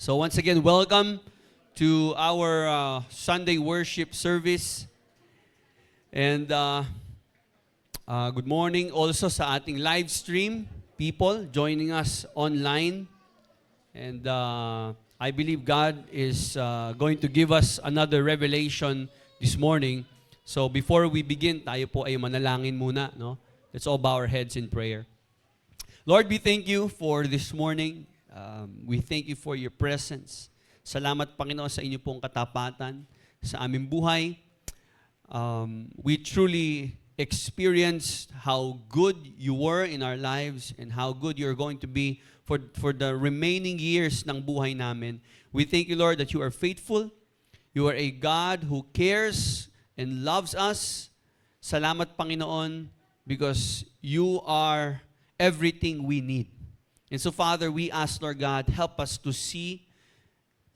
So once again, welcome to our Sunday worship service. And good morning also sa ating live stream people joining us online. And I believe God is going to give us another revelation this morning. So before we begin, tayo po ay manalangin muna, no? Let's all bow our heads in prayer. Lord, we thank you for this morning. We thank you for your presence. Salamat, Panginoon, sa inyo pong katapatan sa aming buhay. We truly experienced how good you were in our lives and how good you're going to be for the remaining years ng buhay namin. We thank you, Lord, that you are faithful. You are a God who cares and loves us. Salamat, Panginoon, because you are everything we need. And so, Father, we ask, Lord God, help us to see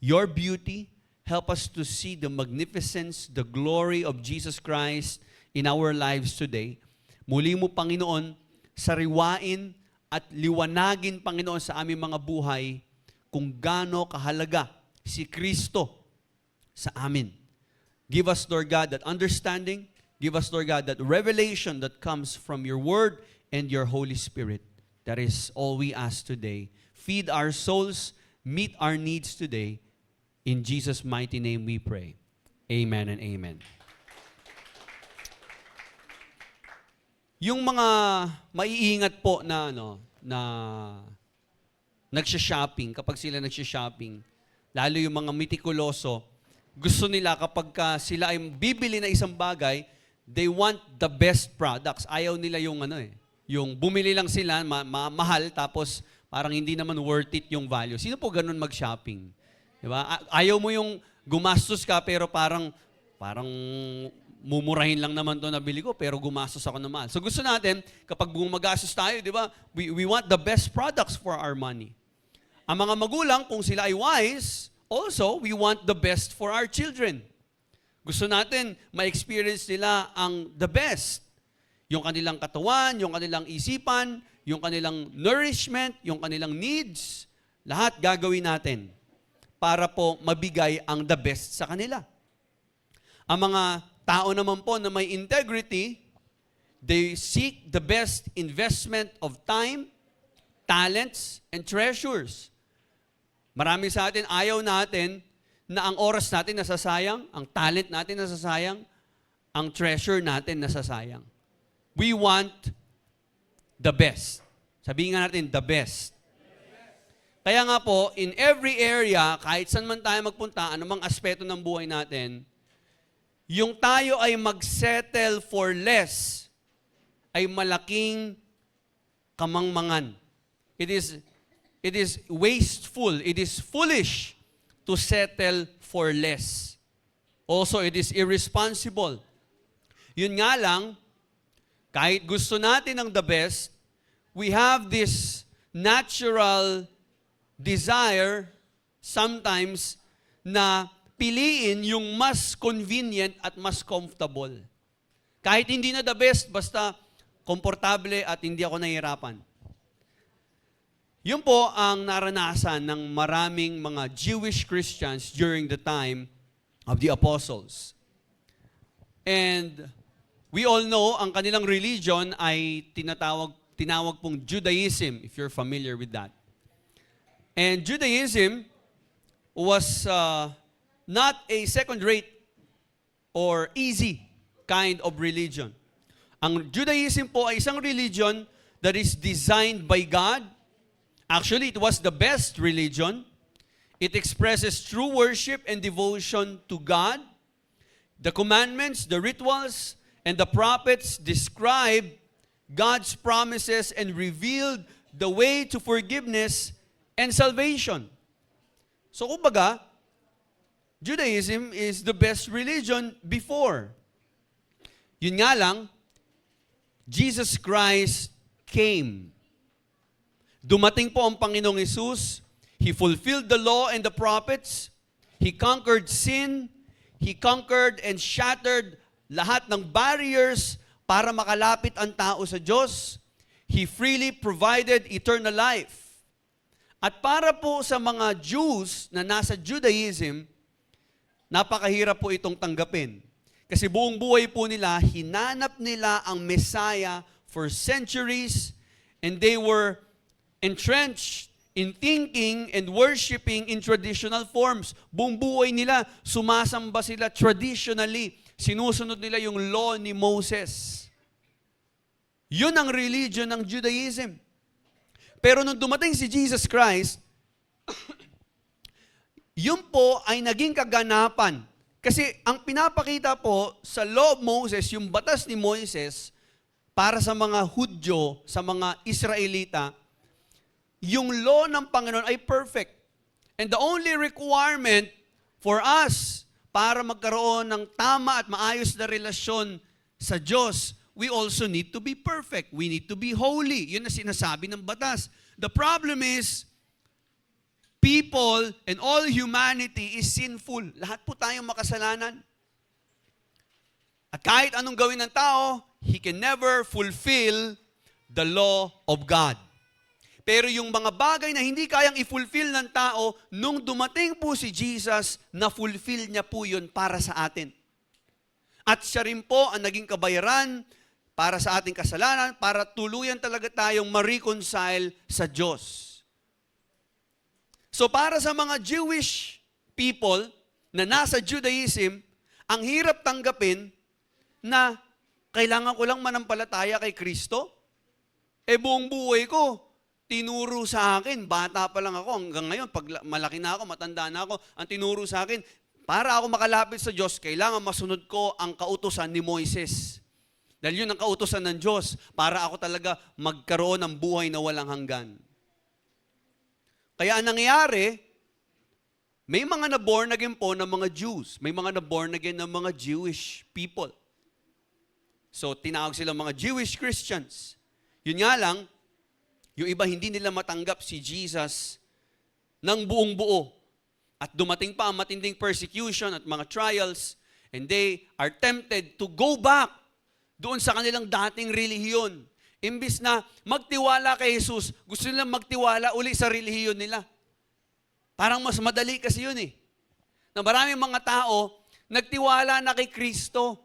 your beauty. Help us to see the magnificence, the glory of Jesus Christ in our lives today. Muli mo, Panginoon, sariwain at liwanagin, Panginoon, sa aming mga buhay kung gaano kahalaga si Kristo sa amin. Give us, Lord God, that understanding. Give us, Lord God, that revelation that comes from your word and your Holy Spirit. That is all we ask today. Feed our souls, meet our needs today. In Jesus' mighty name we pray. Amen and amen. Yung mga maiingat po na nagsha-shopping, kapag sila nagsha-shopping, lalo yung mga mitikuloso, gusto nila kapag sila ay bibili na isang bagay, they want the best products. Ayaw nila yung yung bumili lang sila, mahal, tapos parang hindi naman worth it yung value. Sino po ganun mag-shopping? Diba? Ayaw mo yung gumastos ka pero parang mumurahin lang naman to nabili ko pero gumastos ako na mahal. So gusto natin, kapag gumagastos tayo, di ba, we want the best products for our money. Ang mga magulang, kung sila ay wise, also, we want the best for our children. Gusto natin ma-experience nila ang the best. Yung kanilang katawan, yung kanilang isipan, yung kanilang nourishment, yung kanilang needs, lahat gagawin natin para po mabigay ang the best sa kanila. Ang mga tao naman po na may integrity, they seek the best investment of time, talents, and treasures. Marami sa atin, ayaw natin na ang oras natin nasasayang, ang talent natin nasasayang, ang treasure natin nasasayang. We want the best. Sabihin nga natin, the best. Kaya nga po, in every area, kahit saan man tayo magpunta, anumang aspeto ng buhay natin, yung tayo ay mag-settle for less, ay malaking kamangmangan. It is wasteful. It is foolish to settle for less. Also, it is irresponsible. Yun nga lang, kahit gusto natin ng the best, we have this natural desire sometimes na piliin yung mas convenient at mas comfortable. Kahit hindi na the best, basta komportable at hindi ako nahihirapan. Yun po ang naranasan ng maraming mga Jewish Christians during the time of the apostles. And we all know, ang kanilang religion ay tinawag pong Judaism, if you're familiar with that. And Judaism was not a second-rate or easy kind of religion. Ang Judaism po ay isang religion that is designed by God. Actually, it was the best religion. It expresses true worship and devotion to God. The commandments, the rituals, and the prophets describe God's promises and revealed the way to forgiveness and salvation. So, kumbaga, Judaism is the best religion before. Yun nga lang, Jesus Christ came. Dumating po ang Panginoong Hesus. He fulfilled the law and the prophets. He conquered sin. He conquered and shattered lahat ng barriers para makalapit ang tao sa Diyos. He freely provided eternal life. At para po sa mga Jews na nasa Judaism, napakahirap po itong tanggapin. Kasi buong buhay po nila, hinanap nila ang Messiah for centuries, and they were entrenched in thinking and worshiping in traditional forms. Buong buhay nila, sumasamba sila traditionally. Sinusunod nila yung law ni Moses. Yun ang religion ng Judaism. Pero nung dumating si Jesus Christ, yun po ay naging kaganapan. Kasi ang pinapakita po sa law of Moses, yung batas ni Moises, para sa mga Hudyo, sa mga Israelita, yung law ng Panginoon ay perfect. And the only requirement for us para magkaroon ng tama at maayos na relasyon sa Diyos, we also need to be perfect. We need to be holy. Yun ang sinasabi ng batas. The problem is, people and all humanity is sinful. Lahat po tayong makasalanan. At kahit anong gawin ng tao, he can never fulfill the law of God. Pero yung mga bagay na hindi kayang i-fulfill ng tao, nung dumating po si Jesus, na-fulfill niya po yun para sa atin. At siya rin po ang naging kabayaran para sa ating kasalanan, para tuluyan talaga tayong ma-reconcile sa Diyos. So para sa mga Jewish people na nasa Judaism, ang hirap tanggapin na kailangan ko lang manampalataya kay Kristo. Buong buhay ko, tinuro sa akin, bata pa lang ako, hanggang ngayon, pag malaki na ako, matanda na ako, ang tinuro sa akin, para ako makalapit sa Diyos, kailangan masunod ko ang kautusan ni Moises. Dahil yun ang kautusan ng Diyos, para ako talaga magkaroon ng buhay na walang hanggan. Kaya ang nangyayari, may mga na-born again po ng mga Jews, may mga na-born again ng mga Jewish people. So, tinawag sila mga Jewish Christians. Yun nga lang, yung iba hindi nila matanggap si Jesus ng buong buo. At dumating pa ang matinding persecution at mga trials, and they are tempted to go back doon sa kanilang dating relihiyon. Imbis na magtiwala kay Jesus, gusto nilang magtiwala uli sa relihiyon nila. Parang mas madali kasi yun eh. Na maraming mga tao, nagtiwala na kay Kristo.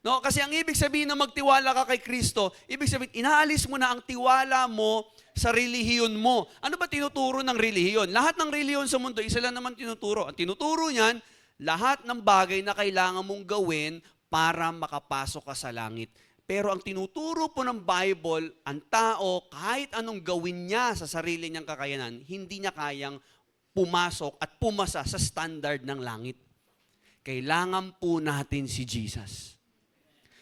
No, kasi ang ibig sabihin na magtiwala ka kay Kristo, ibig sabihin, inaalis mo na ang tiwala mo sa relihiyon mo. Ano ba tinuturo ng relihiyon? Lahat ng relihiyon sa mundo, isa lang naman tinuturo. Ang tinuturo niyan, lahat ng bagay na kailangan mong gawin para makapasok ka sa langit. Pero ang tinuturo po ng Bible, ang tao, kahit anong gawin niya sa sarili niyang kakayanan, hindi niya kayang pumasok at pumasa sa standard ng langit. Kailangan po natin si Jesus.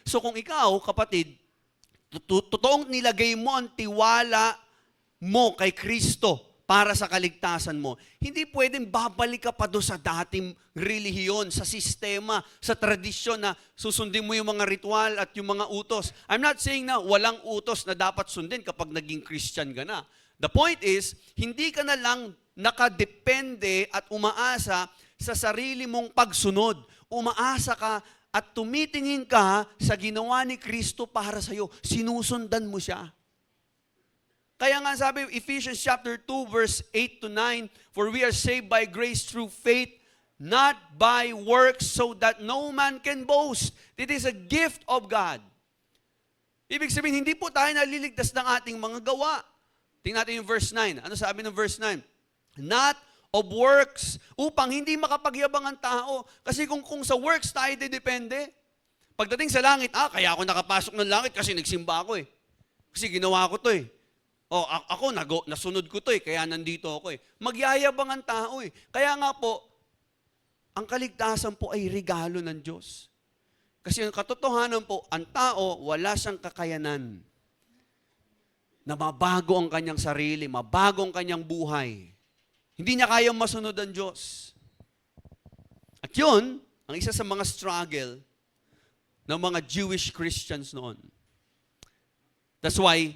So kung ikaw, kapatid, totoong nilagay mo ang tiwala mo kay Kristo para sa kaligtasan mo, hindi pwedeng babalik ka pa doon sa dating relihiyon, sa sistema, sa tradisyon na susundin mo yung mga ritual at yung mga utos. I'm not saying na walang utos na dapat sundin kapag naging Christian ka na. The point is, hindi ka na lang nakadepende at umaasa sa sarili mong pagsunod. Umaasa ka at tumitingin ka sa ginawa ni Kristo para sa iyo. Sinusundan mo siya. Kaya nga sabi, Ephesians chapter 2, verse 8 to 9, for we are saved by grace through faith, not by works, so that no man can boast. It is a gift of God. Ibig sabihin, hindi po tayo naliligtas ng ating mga gawa. Tingnan natin yung verse 9. Ano sabi ng verse 9? Not of works, upang hindi makapagyabang ang tao. Kasi kung sa works tayo depende, pagdating sa langit, kaya ako nakapasok ng langit kasi nagsimba ako eh. Kasi ginawa ko to eh. Ako, nasunod ko to eh, kaya nandito ako eh. Magyayabang ang tao eh. Kaya nga po, ang kaligtasan po ay regalo ng Diyos. Kasi ang katotohanan po, ang tao, wala siyang kakayanan na mabago ang kanyang sarili, mabago ang kanyang buhay. Hindi niya kayang masunod ang Diyos. At yun, ang isa sa mga struggle ng mga Jewish Christians noon. That's why,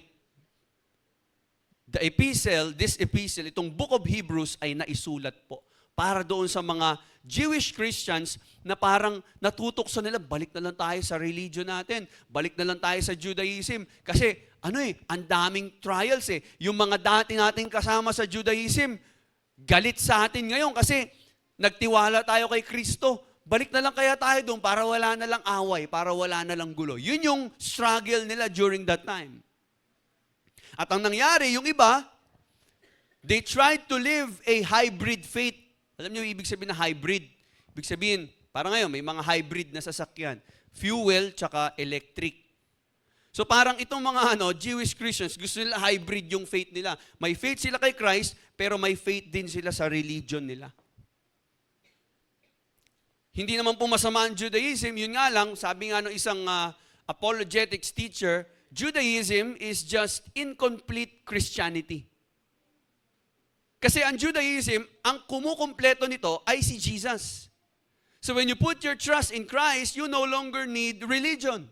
this epistle, itong Book of Hebrews ay naisulat po para doon sa mga Jewish Christians na parang natutok sa nila, balik na lang tayo sa religion natin, balik na lang tayo sa Judaism. Kasi ang daming trials eh. Yung mga dati nating kasama sa Judaism, galit sa atin ngayon kasi nagtiwala tayo kay Kristo. Balik na lang kaya tayo doon para wala na lang away, para wala na lang gulo. Yun yung struggle nila during that time. At ang nangyari, yung iba, they tried to live a hybrid faith. Alam niyo yung ibig sabihin na hybrid? Ibig sabihin, parang ngayon, may mga hybrid na sasakyan. Fuel, tsaka electric. So parang itong mga Jewish Christians, gusto nila hybrid yung faith nila. May faith sila kay Christ, pero may faith din sila sa religion nila. Hindi naman po masama ang Judaism, yun nga lang, sabi nga ng isang apologetics teacher, Judaism is just incomplete Christianity. Kasi ang Judaism, ang kumukumpleto nito ay si Jesus. So when you put your trust in Christ, you no longer need religion.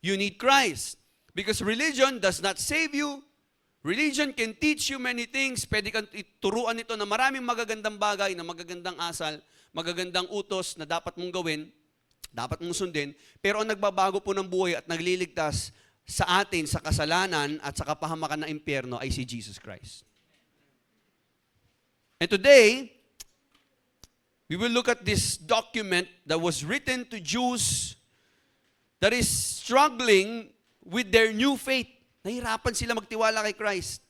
You need Christ. Because religion does not save you. Religion can teach you many things. Pwede kang turuan ito na maraming magagandang bagay, na magagandang asal, magagandang utos na dapat mong gawin, dapat mong sundin. Pero ang nagbabago po ng buhay at nagliligtas sa atin, sa kasalanan at sa kapahamakan ng impyerno ay si Jesus Christ. And today, we will look at this document that was written to Jews that is struggling with their new faith. Nahirapan sila magtiwala kay Christ.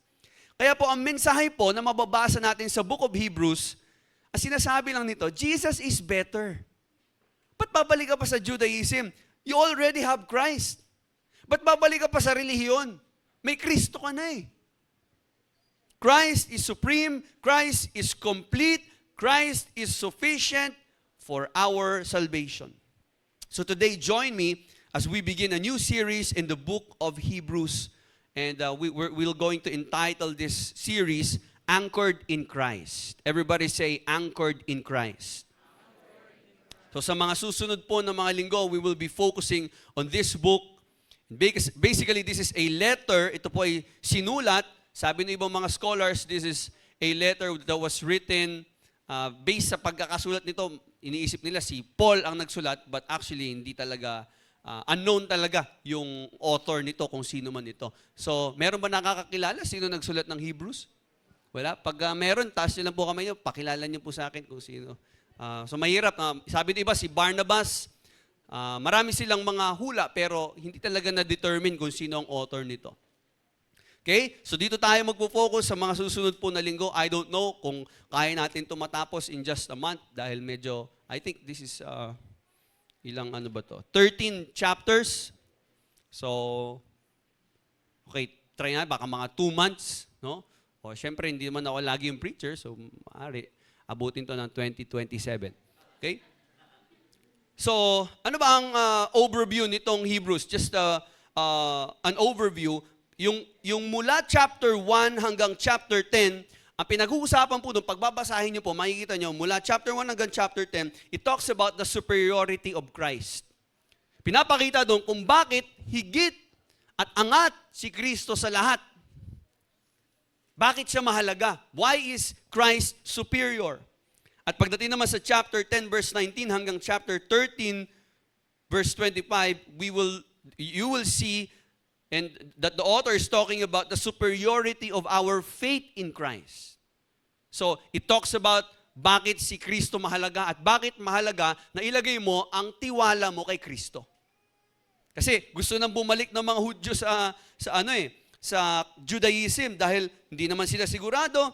Kaya po ang mensahe po na mababasa natin sa Book of Hebrews, ang sinasabi lang nito, Jesus is better. Ba't babalik ka pa sa Judaism? You already have Christ. Ba't babalik ka pa sa relihiyon? May Kristo ka na eh. Christ is supreme, Christ is complete, Christ is sufficient for our salvation. So today, join me as we begin a new series in the book of Hebrews. And we're going to entitle this series, Anchored in Christ. Everybody say, Anchored in Christ. So sa mga susunod po na mga linggo, we will be focusing on this book. Basically, this is a letter. Ito po ay sinulat. Sabi ng ibang mga scholars, this is a letter that was written based sa pagkakasulat nito. Iniisip nila si Paul ang nagsulat, but actually hindi talaga, unknown talaga yung author nito kung sino man ito. So, meron ba nakakakilala sino nagsulat ng Hebrews? Wala. Pag meron, taas nyo lang po kamay nyo, pakilala nyo po sa akin kung sino. So mahirap. Sabi ng iba, si Barnabas, marami silang mga hula pero hindi talaga na-determine kung sino ang author nito. Okay? So dito tayo magpo-focus sa mga susunod po na linggo. I don't know kung kaya natin ito matapos in just a month dahil medyo, I think this is, ilang 13 chapters. So, okay, try na, baka mga 2 months, no? O syempre, hindi naman ako lagi yung preacher, so maaari abutin to ng 2027. Okay? So, ano ba ang overview nitong Hebrews? Just an overview. Yung mula chapter 1 hanggang chapter 10, ang pinag-uusapan po doon, pagbabasahin nyo po, makikita nyo, mula chapter 1 hanggang chapter 10, it talks about the superiority of Christ. Pinapakita doon kung bakit higit at angat si Kristo sa lahat. Bakit siya mahalaga? Why is Christ superior? At pagdating naman sa chapter 10 verse 19 hanggang chapter 13 verse 25, you will see and that the author is talking about the superiority of our faith in Christ. So, it talks about bakit si Kristo mahalaga at bakit mahalaga na ilagay mo ang tiwala mo kay Kristo. Kasi gusto nang bumalik ng mga Hudyo sa Judaism dahil hindi naman sila sigurado.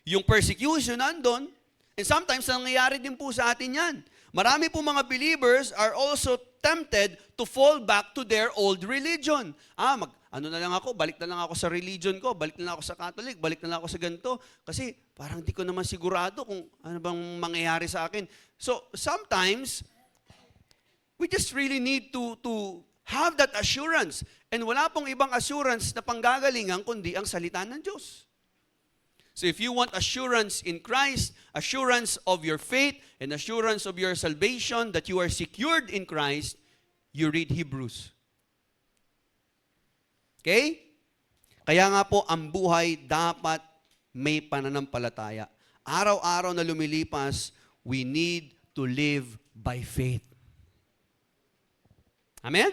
Yung persecution nandun. And sometimes nangyayari din po sa atin yan. Marami po mga believers are also tempted to fall back to their old religion. Balik na lang ako sa religion ko, balik na lang ako sa Catholic, balik na lang ako sa ganito. Kasi parang di ko naman sigurado kung ano bang mangyayari sa akin. So sometimes, we just really need to have that assurance. And wala pong ibang assurance na panggagalingan kundi ang salita ng Diyos. So if you want assurance in Christ, assurance of your faith, and assurance of your salvation, that you are secured in Christ, you read Hebrews. Okay? Kaya nga po, ang buhay dapat may pananampalataya. Araw-araw na lumilipas, we need to live by faith. Amen?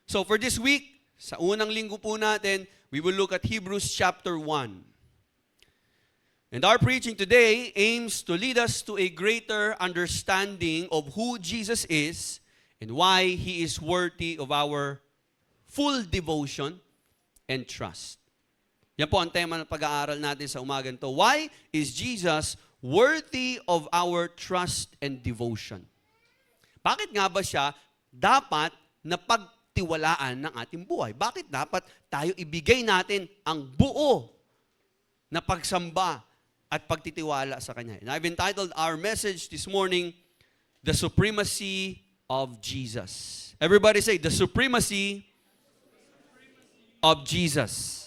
So for this week, sa unang linggo po natin, we will look at Hebrews chapter 1. And our preaching today aims to lead us to a greater understanding of who Jesus is and why He is worthy of our full devotion and trust. Yan po ang tema ng pag-aaral natin sa umagang to. Why is Jesus worthy of our trust and devotion? Bakit nga ba siya dapat na pagtiwalaan ng ating buhay? Bakit dapat tayo ibigay natin ang buo na pagsamba at pagtitiwala sa Kanya? And I've entitled our message this morning, The Supremacy of Jesus. Everybody say, The Supremacy of Jesus.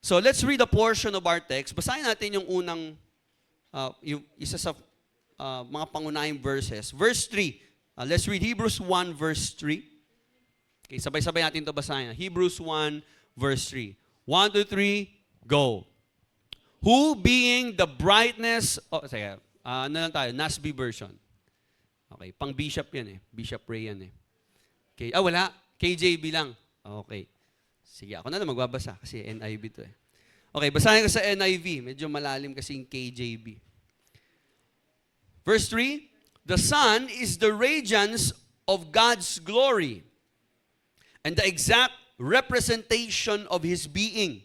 So let's read a portion of our text. Basahin natin yung unang, yung isa sa mga pangunahing verses. Verse 3. Let's read Hebrews 1 verse 3. Okay, sabay-sabay natin ito basahin. Hebrews 1 verse 3. 1, 2, 3, go. Who being the brightness, sige, ano lang tayo, NASB version. Okay, pang bishop yan eh. Bishop Ray yan eh. Okay, wala. KJV lang. Okay. Sige, ako na lang magbabasa kasi NIV to eh. Okay, basahin ko sa NIV. Medyo malalim kasing KJV. Verse 3, the sun is the radiance of God's glory and the exact representation of His being,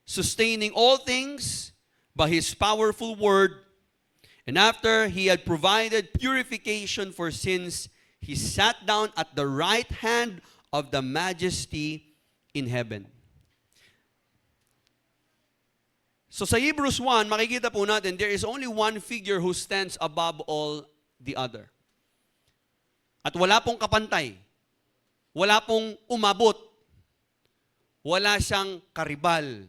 sustaining all things by His powerful word. And after He had provided purification for sins, He sat down at the right hand of the Majesty in heaven. So sa Hebrews 1, makikita po natin, there is only one figure who stands above all the other. At wala pong kapantay. Wala pong umabot. Wala siyang karibal.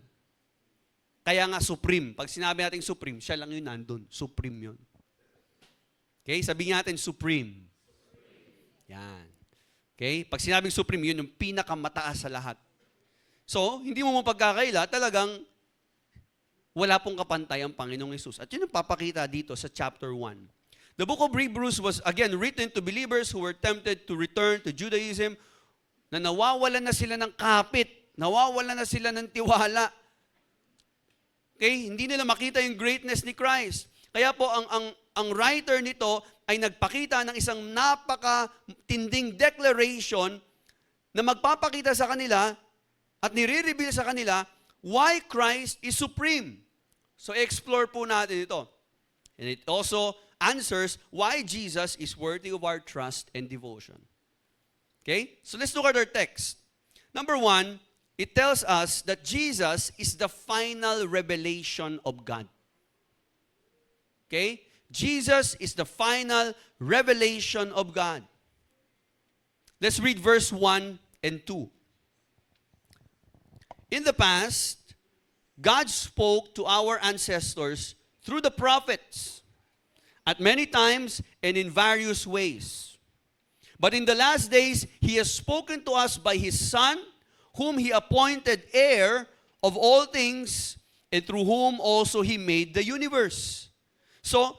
Kaya nga supreme. Pag sinabi natin supreme, siya lang yun nandun. Supreme yun. Okay? Sabihin natin supreme. Yan. Okay? Pag sinabing supreme, yun yung pinakamataas sa lahat. So, hindi mo mapagkakaila, talagang wala pong kapantay ang Panginoong Hesus. At yun ang papakita dito sa chapter 1. The book of Hebrews was again written to believers who were tempted to return to Judaism, na nawawalan na sila ng kapit, nawawalan na sila ng tiwala. Okay? Hindi nila makita yung greatness ni Christ. Kaya po ang writer nito ay nagpakita ng isang napakatinding declaration na magpapakita sa kanila at nire-reveal sa kanila why Christ is supreme. So explore po natin ito. And it also answers why Jesus is worthy of our trust and devotion. Okay? So let's look at our text. Number 1, it tells us that Jesus is the final revelation of God. Okay? Jesus is the final revelation of God. Let's read verse 1 and 2. In the past, God spoke to our ancestors through the prophets at many times and in various ways. But in the last days, He has spoken to us by His Son, whom He appointed heir of all things, and through whom also He made the universe. So,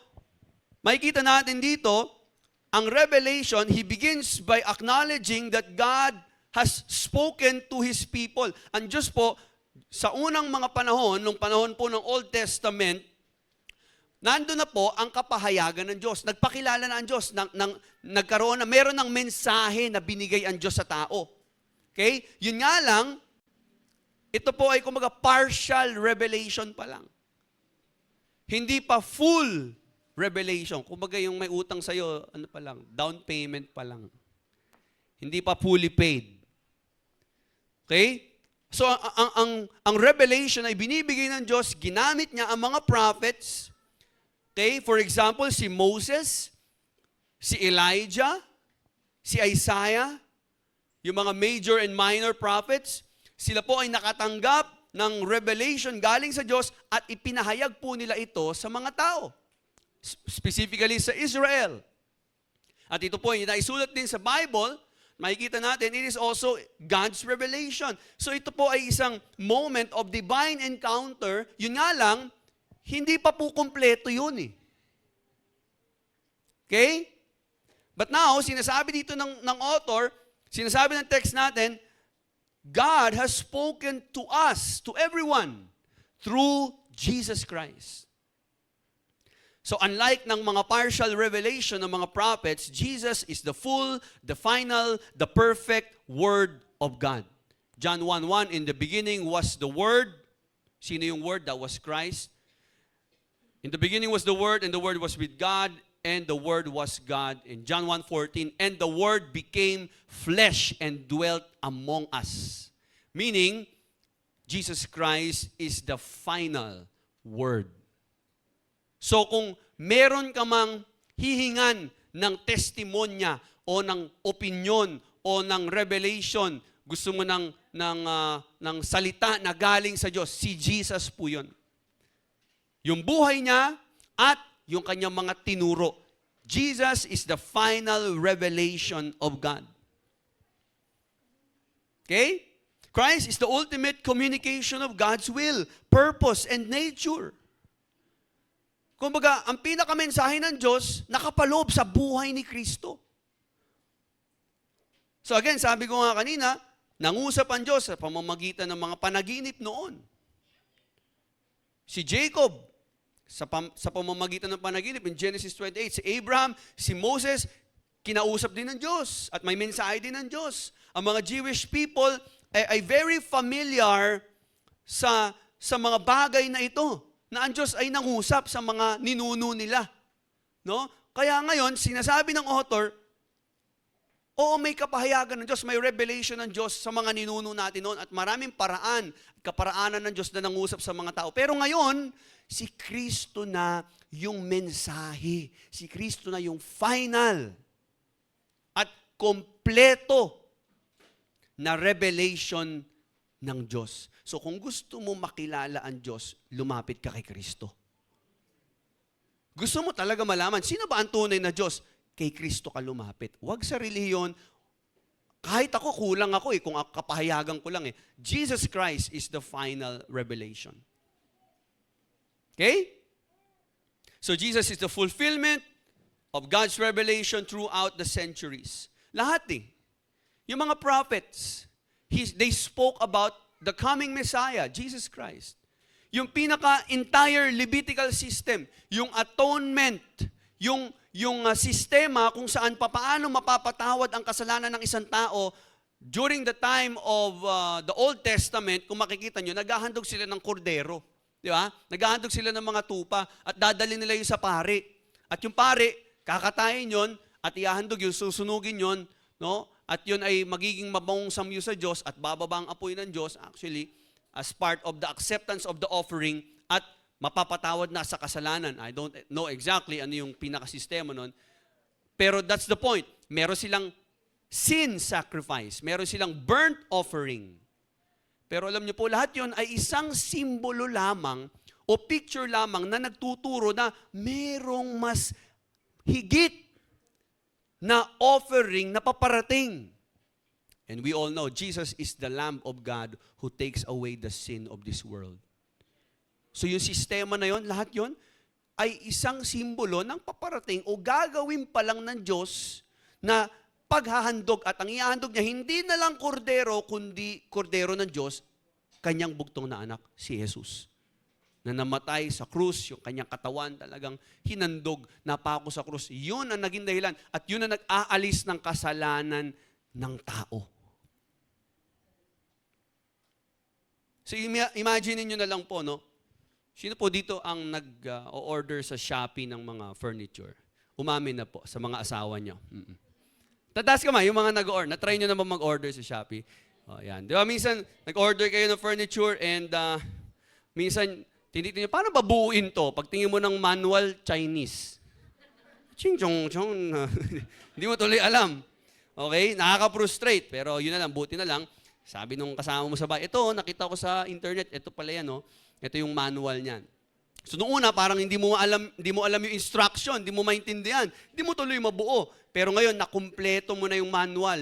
makikita natin dito, ang revelation, He begins by acknowledging that God has spoken to His people. Ang Diyos po, sa unang mga panahon, nung panahon po ng Old Testament, nandun na po ang kapahayagan ng Diyos. Nagpakilala na ang Diyos. Nagkaroon na, meron ng mensahe na binigay ang Diyos sa tao. Okay? Yun nga lang, ito po ay kumbaga partial revelation pa lang. Hindi pa full revelation. Kumbaga yung may utang sa'yo, ano pa lang, down payment pa lang. Hindi pa fully paid. Okay? So, ang revelation ay binibigay ng Diyos, ginamit niya ang mga prophets. Okay? For example, si Moses, si Elijah, si Isaiah, yung mga major and minor prophets, sila po ay nakatanggap ng revelation galing sa Diyos at ipinahayag po nila ito sa mga tao. Specifically sa Israel. At ito po ay naisulat din sa Bible. Makikita natin, it is also God's revelation. So ito po ay isang moment of divine encounter. Yun nga lang, hindi pa po kumpleto yun eh. Okay? But now, sinasabi dito ng author, Sinasabi ng text natin, God has spoken to us, to everyone, through Jesus Christ. So unlike ng mga partial revelation ng mga prophets, Jesus is the full, the final, the perfect Word of God. John 1:1, in the beginning was the Word. Sino yung Word? That was Christ. In the beginning was the Word, and the Word was with God, and the Word was God. In John 1:14, and the Word became flesh and dwelt among us. Meaning, Jesus Christ is the final Word. So kung meron ka mang hihingan ng testimonya o ng opinion o ng revelation, gusto mo ng salita na galing sa Diyos, si Jesus po yun. Yung buhay niya at yung kanyang mga tinuro. Jesus is the final revelation of God. Okay? Christ is the ultimate communication of God's will, purpose, and nature. Kumbaga, ang pinakamensahe ng Diyos, nakapaloob sa buhay ni Kristo. So again, sabi ko nga kanina, nangusap ang Diyos sa pamamagitan ng mga panaginip noon. Si Jacob, sa pamamagitan ng panaginip, in Genesis 28, si Abraham, si Moses, kinausap din ng Diyos at may mensahe din ng Diyos. Ang mga Jewish people ay very familiar sa mga bagay na ito, na ang Diyos ay nangusap sa mga ninuno nila. No? Kaya ngayon, sinasabi ng author, oo, may kapahayagan ng Diyos, may revelation ng Diyos sa mga ninuno natin noon at maraming paraan, kaparaanan ng Diyos na nangusap sa mga tao. Pero ngayon, si Kristo na yung mensahe. Si Kristo na yung final at kompleto na revelation ng Diyos. So kung gusto mo makilala ang Diyos, lumapit ka kay Kristo. Gusto mo talaga malaman, sino ba ang tunay na Diyos? Kay Kristo ka lumapit. Huwag sa relihiyon. Kahit ako, kulang ako kung kapahayagan ko lang Jesus Christ is the final revelation. Okay? So Jesus is the fulfillment of God's revelation throughout the centuries. Lahat Yung mga prophets, they spoke about the coming Messiah, Jesus Christ. Yung pinaka-entire Levitical system, yung atonement, yung sistema kung saan paano mapapatawad ang kasalanan ng isang tao during the time of the Old Testament, kung makikita nyo, naghahandog sila ng kordero. Di ba? Naghahandog sila ng mga tupa at dadalhin nila yung sa pari. At yung pari, kakatayin yon at ihahandog yung susunugin yon, no? At yun ay magiging mabangong samyo sa Diyos at bababa ang apoy ng Diyos actually as part of the acceptance of the offering at mapapatawad na sa kasalanan. I don't know exactly ano yung pinakasistema nun. Pero that's the point. Meron silang sin sacrifice. Meron silang burnt offering. Pero alam niyo po, lahat yun ay isang simbolo lamang o picture lamang na nagtuturo na merong mas higit na offering na paparating. And we all know, Jesus is the Lamb of God who takes away the sin of this world. So yung sistema na yon, lahat yon, ay isang simbolo ng paparating o gagawin pa lang ng Diyos na paghahandog. At ang ihahandog niya, hindi na lang kordero, kundi kordero ng Diyos, kanyang bugtong na anak, si Jesus. Na namatay sa krus, yung kanyang katawan talagang hinandog, napako sa krus. Yun ang naging dahilan at yun ang nag-aalis ng kasalanan ng tao. So imagine niyo na lang po, no? Sino po dito ang nag-order sa Shopee ng mga furniture? Umamin na po sa mga asawa niyo. Tataas ka yung mga nag-order. Na-try niyo na ba mag-order sa Shopee? O, yan. Di ba, minsan, nag-order kayo ng furniture and minsan, tinitingnan, paano ba buuin to? Pagtingin mo ng manual, Chinese. Ching chong chong. Hindi mo tuloy alam. Okay? Nakaka-frustrate. Pero yun na lang, buti na lang. Sabi nung kasama mo sa bahay, ito, nakita ko sa internet, ito pala yan, no? Ito yung manual niyan. So noong una, parang hindi mo alam yung instruction, hindi mo maintindihan, hindi mo tuloy mabuo. Pero ngayon, nakumpleto mo na yung manual.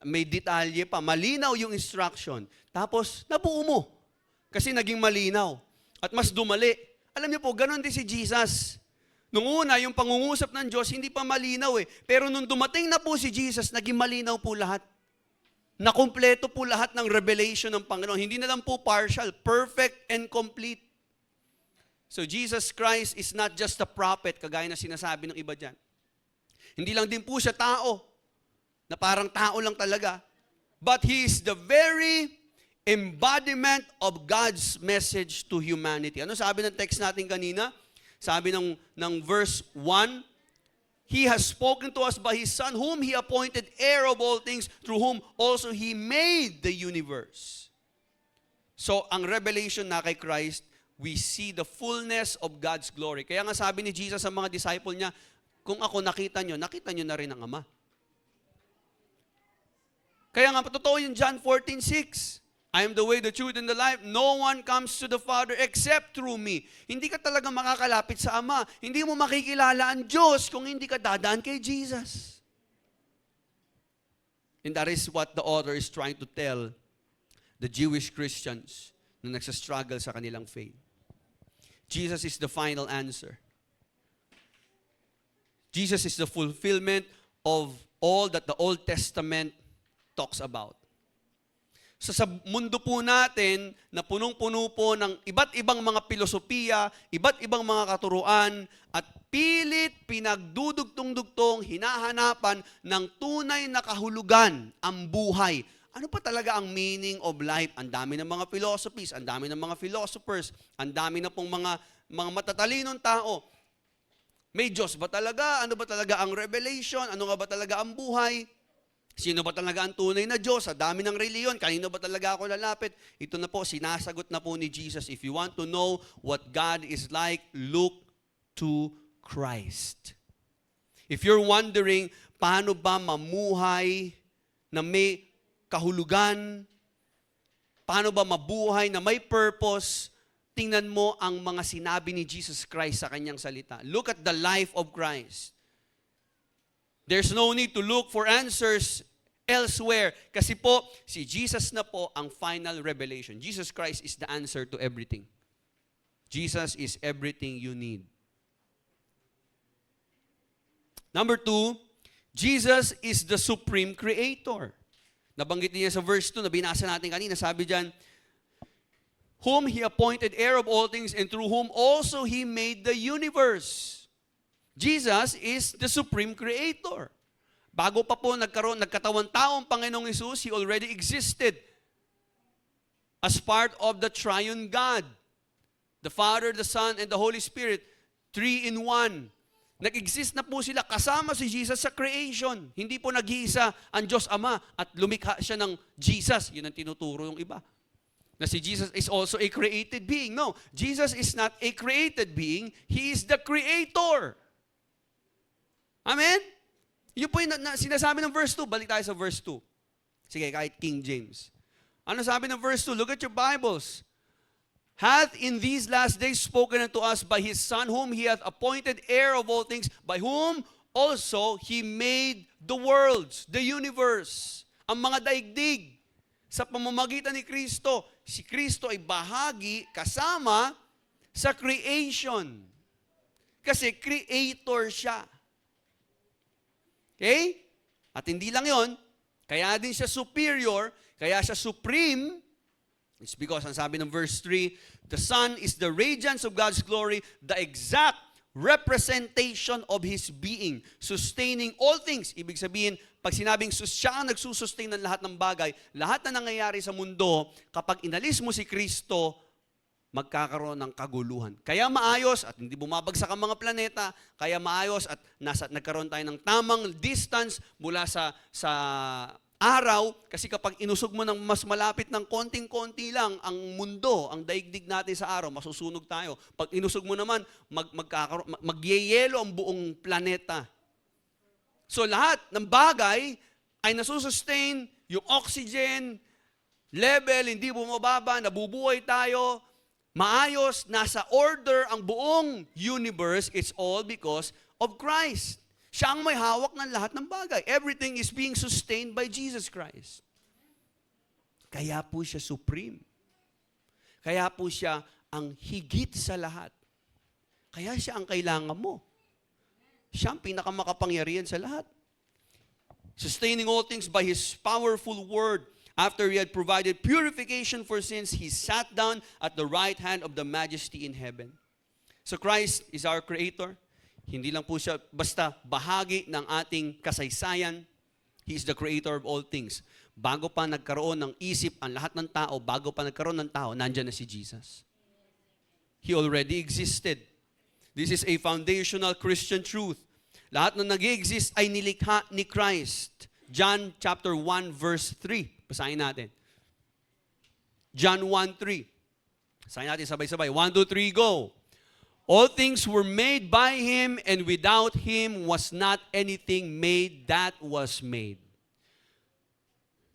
May detalye pa, malinaw yung instruction. Tapos, nabuo mo. Kasi naging malinaw. At mas dumali. Alam niyo po, ganoon din si Jesus. Nung una, yung pangungusap ng Diyos, hindi pa malinaw Pero nung dumating na po si Jesus, naging malinaw po lahat. na kumpleto po lahat ng revelation ng Panginoon. Hindi na lang po partial, perfect and complete. So Jesus Christ is not just a prophet, kagaya na sinasabi ng iba dyan. Hindi lang din po siya tao, na parang tao lang talaga. But He is the very embodiment of God's message to humanity. Ano sabi ng text natin kanina? Sabi ng verse 1, He has spoken to us by His Son, whom He appointed heir of all things, through whom also He made the universe. So, ang revelation na kay Christ, we see the fullness of God's glory. Kaya nga sabi ni Jesus sa mga disciple niya, kung ako nakita nyo na rin ang Ama. Kaya nga, totoo yung John 14:6. I am the way, the truth, and the life. No one comes to the Father except through me. Hindi ka talaga makakalapit sa Ama. Hindi mo makikilala ang Diyos kung hindi ka dadaan kay Jesus. And that is what the author is trying to tell the Jewish Christians na nagsastruggle sa kanilang faith. Jesus is the final answer. Jesus is the fulfillment of all that the Old Testament talks about. So sa mundo po natin na punong-puno po ng iba't ibang mga filosofiya, iba't ibang mga katuruan, at pilit pinagdudugtong-dugtong, hinahanapan ng tunay na kahulugan ang buhay. Ano pa talaga ang meaning of life? Ang dami ng mga philosophies, ang dami ng mga philosophers, ang dami na pong mga matatalinong tao. May Diyos ba talaga? Ano ba talaga ang revelation? Ano nga ba talaga ang buhay? Sino ba talaga ang tunay na Diyos? Sa dami ng reliyon, kanino ba talaga ako lalapit? Ito na po, sinasagot na po ni Jesus. If you want to know what God is like, look to Christ. If you're wondering, paano ba mamuhay na may kahulugan? Paano ba mabuhay na may purpose? Tingnan mo ang mga sinabi ni Jesus Christ sa kanyang salita. Look at the life of Christ. There's no need to look for answers elsewhere. Kasi po, si Jesus na po ang final revelation. Jesus Christ is the answer to everything. Jesus is everything you need. Number 2, Jesus is the supreme creator. Nabanggit niya sa verse 2 na binasa natin kanina. Sabi diyan, whom He appointed heir of all things, and through whom also He made the universe. Jesus is the supreme creator. Bago pa po nagkatawan taong Panginoong Hesus, He already existed as part of the triune God. The Father, the Son, and the Holy Spirit, 3 in 1. Nag-exist na po sila kasama si Jesus sa creation. Hindi po nag-iisa ang Diyos Ama at lumikha siya ng Jesus. Yun ang tinuturo yung iba. Na si Jesus is also a created being. No, Jesus is not a created being. He is the creator. Amen? Yun po yung sinasabi ng verse 2. Balik tayo sa verse 2. Sige, kahit King James. Ano sabi ng verse 2? Look at your Bibles. Hath in these last days spoken unto us by His Son, whom He hath appointed heir of all things, by whom also He made the worlds, the universe, ang mga daigdig. Sa pamamagitan ni Kristo, si Kristo ay bahagi kasama sa creation. Kasi creator siya. Okay? At hindi lang yon, kaya din siya superior, kaya siya supreme. It's because, ang sabi ng verse 3, the Son is the radiance of God's glory, the exact representation of His being, sustaining all things. Ibig sabihin, pag sinabing siya ang nagsusustain ng lahat ng bagay, lahat na nangyayari sa mundo, kapag inalis mo si Kristo, magkakaroon ng kaguluhan. Kaya maayos at hindi bumabagsak ang mga planeta, kaya maayos at nagkaroon tayo ng tamang distance mula sa araw, kasi kapag inusog mo ng mas malapit ng konting-konti lang ang mundo, ang daigdig natin sa araw, masusunog tayo. Pag inusog mo naman, magyeyelo ang buong planeta. So lahat ng bagay ay nasusustain, yung oxygen level, hindi bumababa, nabubuhay tayo, maayos, nasa order ang buong universe. It's all because of Christ. Siya ang may hawak ng lahat ng bagay. Everything is being sustained by Jesus Christ. Kaya po siya supreme. Kaya po siya ang higit sa lahat. Kaya siya ang kailangan mo. Siya ang pinakamakapangyarihan sa lahat. sustaining all things by His powerful word. After He had provided purification for sins, He sat down at the right hand of the Majesty in heaven. So Christ is our Creator. Hindi lang po siya basta bahagi ng ating kasaysayan. He is the Creator of all things. Bago pa nagkaroon ng isip ang lahat ng tao, bago pa nagkaroon ng tao, nandyan na si Jesus. He already existed. This is a foundational Christian truth. Lahat na nag-exist ay nilikha ni Christ. John chapter 1 verse 3. Basahin natin. John 1:3. Basahin natin sabay-sabay. 1, 2, 3, go. All things were made by Him, and without Him was not anything made that was made.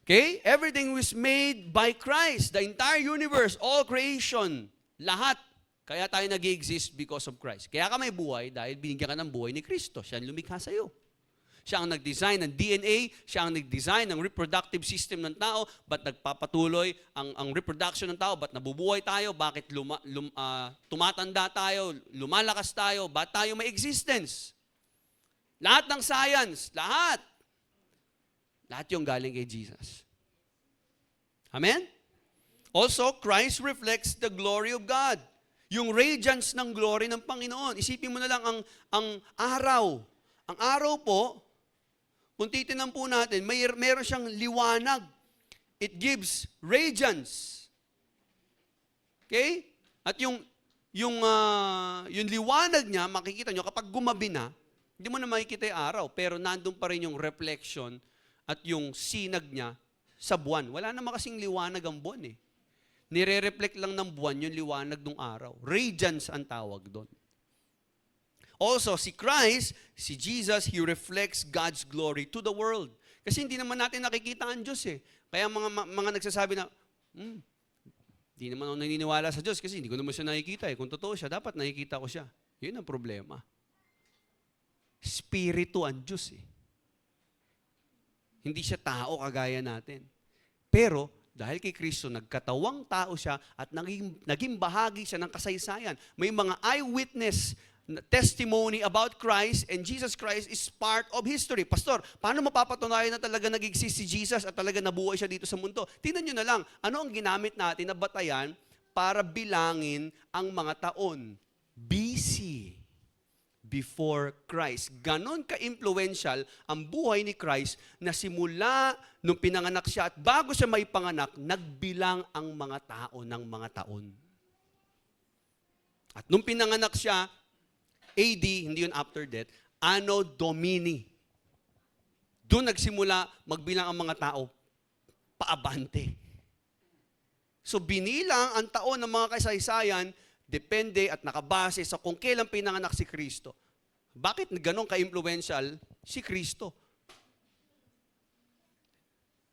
Okay? Everything was made by Christ. The entire universe, all creation, lahat. Kaya tayo nag-exist because of Christ. Kaya ka may buhay dahil binigyan ka ng buhay ni Kristo. Siya ang lumikha sa iyo. Siya ang nag-design ng DNA, siya ang nag-design ng reproductive system ng tao, ba't nagpapatuloy ang reproduction ng tao, ba't nabubuhay tayo, bakit tumatanda tayo, lumalakas tayo, ba't tayo may existence. Lahat ng science, lahat yung galing kay Jesus. Amen? Also, Christ reflects the glory of God. Yung radiance ng glory ng Panginoon. Isipin mo na lang ang araw. Ang araw po, kung titinan po natin, meron siyang liwanag. It gives radiance. Okay? At yung liwanag niya, makikita nyo, kapag gumabi na, hindi mo na makikita yung araw, pero nandun pa rin yung reflection at yung sinag niya sa buwan. Wala naman kasing liwanag ang buwan eh. Nire-reflect lang ng buwan yung liwanag ng araw. Radiance ang tawag doon. Also, si Christ, si Jesus, He reflects God's glory to the world. Kasi hindi naman natin nakikita ang Diyos eh. Kaya mga nagsasabi na, hindi naman ako naniniwala sa Diyos kasi hindi ko naman siya nakikita eh. Kung totoo siya, dapat nakikita ko siya. Yun ang problema. Spirito ang Diyos eh. Hindi siya tao kagaya natin. Pero, dahil kay Kristo, nagkatawang tao siya at naging bahagi siya ng kasaysayan. May mga eyewitness testimony about Christ, and Jesus Christ is part of history. Pastor, paano mapapatunayan na talaga nag-exist si Jesus at talaga nabuhay siya dito sa mundo? Tingnan nyo na lang, ano ang ginamit natin na batayan para bilangin ang mga taon? BC, before Christ. Ganon ka-influential ang buhay ni Christ na simula nung pinanganak siya at bago siya may panganak, nagbilang ang mga tao ng mga taon. At nung pinanganak siya, AD, hindi yun after death, Anno Domini. Doon nagsimula magbilang ang mga tao, paabante. So binilang ang taon ng mga kasaysayan, depende at nakabase sa kung kailan pinanganak si Kristo. Bakit ganun ka-influential si Kristo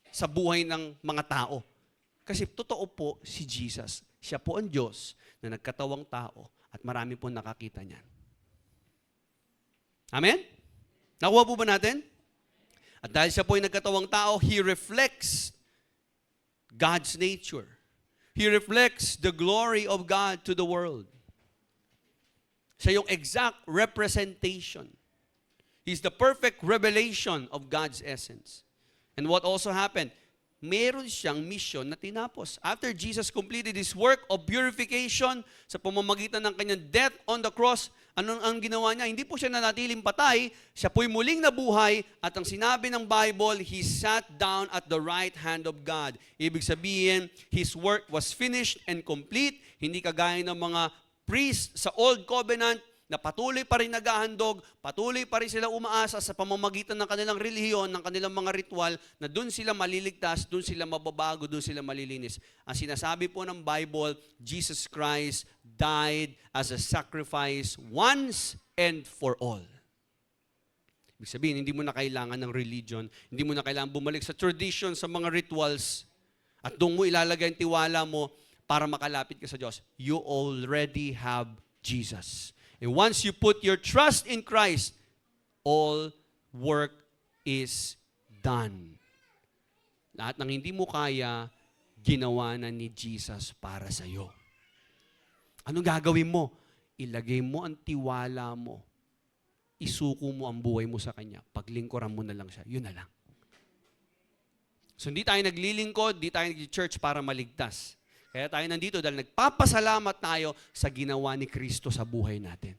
sa buhay ng mga tao? Kasi totoo po si Jesus. Siya po ang Diyos na nagkatawang tao at marami po nakakita niyan. Amen? Nakuha po ba natin? At dahil siya po ay nagkatawang tao, He reflects God's nature. He reflects the glory of God to the world. Siya yung exact representation. He's the perfect revelation of God's essence. And what also happened? Meron siyang mission na tinapos. After Jesus completed His work of purification sa pamamagitan ng kanyang death on the cross, ano ang ginawa niya? Hindi po siya nanatiling patay, siya po'y muling nabuhay, at ang sinabi ng Bible, He sat down at the right hand of God. Ibig sabihin, His work was finished and complete, hindi kagaya ng mga priests sa Old Covenant, na patuloy pa rin naghahandog, patuloy pa rin sila umaasa sa pamamagitan ng kanilang relihiyon, ng kanilang mga ritual, na doon sila maliligtas, doon sila mababago, doon sila malilinis. Ang sinasabi po ng Bible, Jesus Christ died as a sacrifice once and for all. Ibig sabihin, hindi mo na kailangan ng religion, hindi mo na kailangan bumalik sa tradition, sa mga rituals, at doon mo ilalagay ang tiwala mo para makalapit ka sa Diyos. You already have Jesus. And once you put your trust in Christ, all work is done. Lahat ng hindi mo kaya, ginawa na ni Jesus para sa iyo. Anong gagawin mo? Ilagay mo ang tiwala mo. Isuko mo ang buhay mo sa Kanya. Paglingkuran mo na lang siya. Yun na lang. So hindi tayo naglilingkod, hindi tayo nag-church para maligtas. Kaya tayo nandito dahil nagpapasalamat tayo sa ginawa ni Kristo sa buhay natin.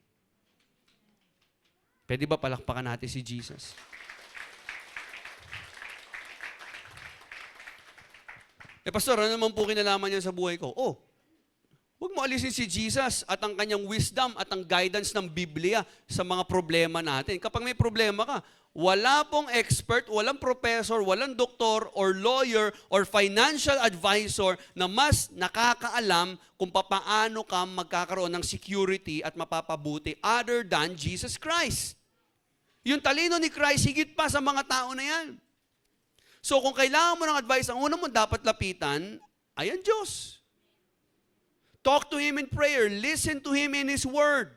Pwede ba palakpakan natin si Jesus? Pastor, ano naman po kinalaman niya sa buhay ko? Huwag mo alisin si Jesus at ang kanyang wisdom at ang guidance ng Biblia sa mga problema natin. Kapag may problema ka, wala pong expert, walang professor, walang doktor or lawyer or financial advisor na mas nakakaalam kung paano ka magkakaroon ng security at mapapabuti other than Jesus Christ. Yung talino ni Christ, higit pa sa mga tao na yan. So kung kailangan mo ng advice, ang una mo dapat lapitan ay ang Diyos. Talk to Him in prayer. Listen to Him in His Word.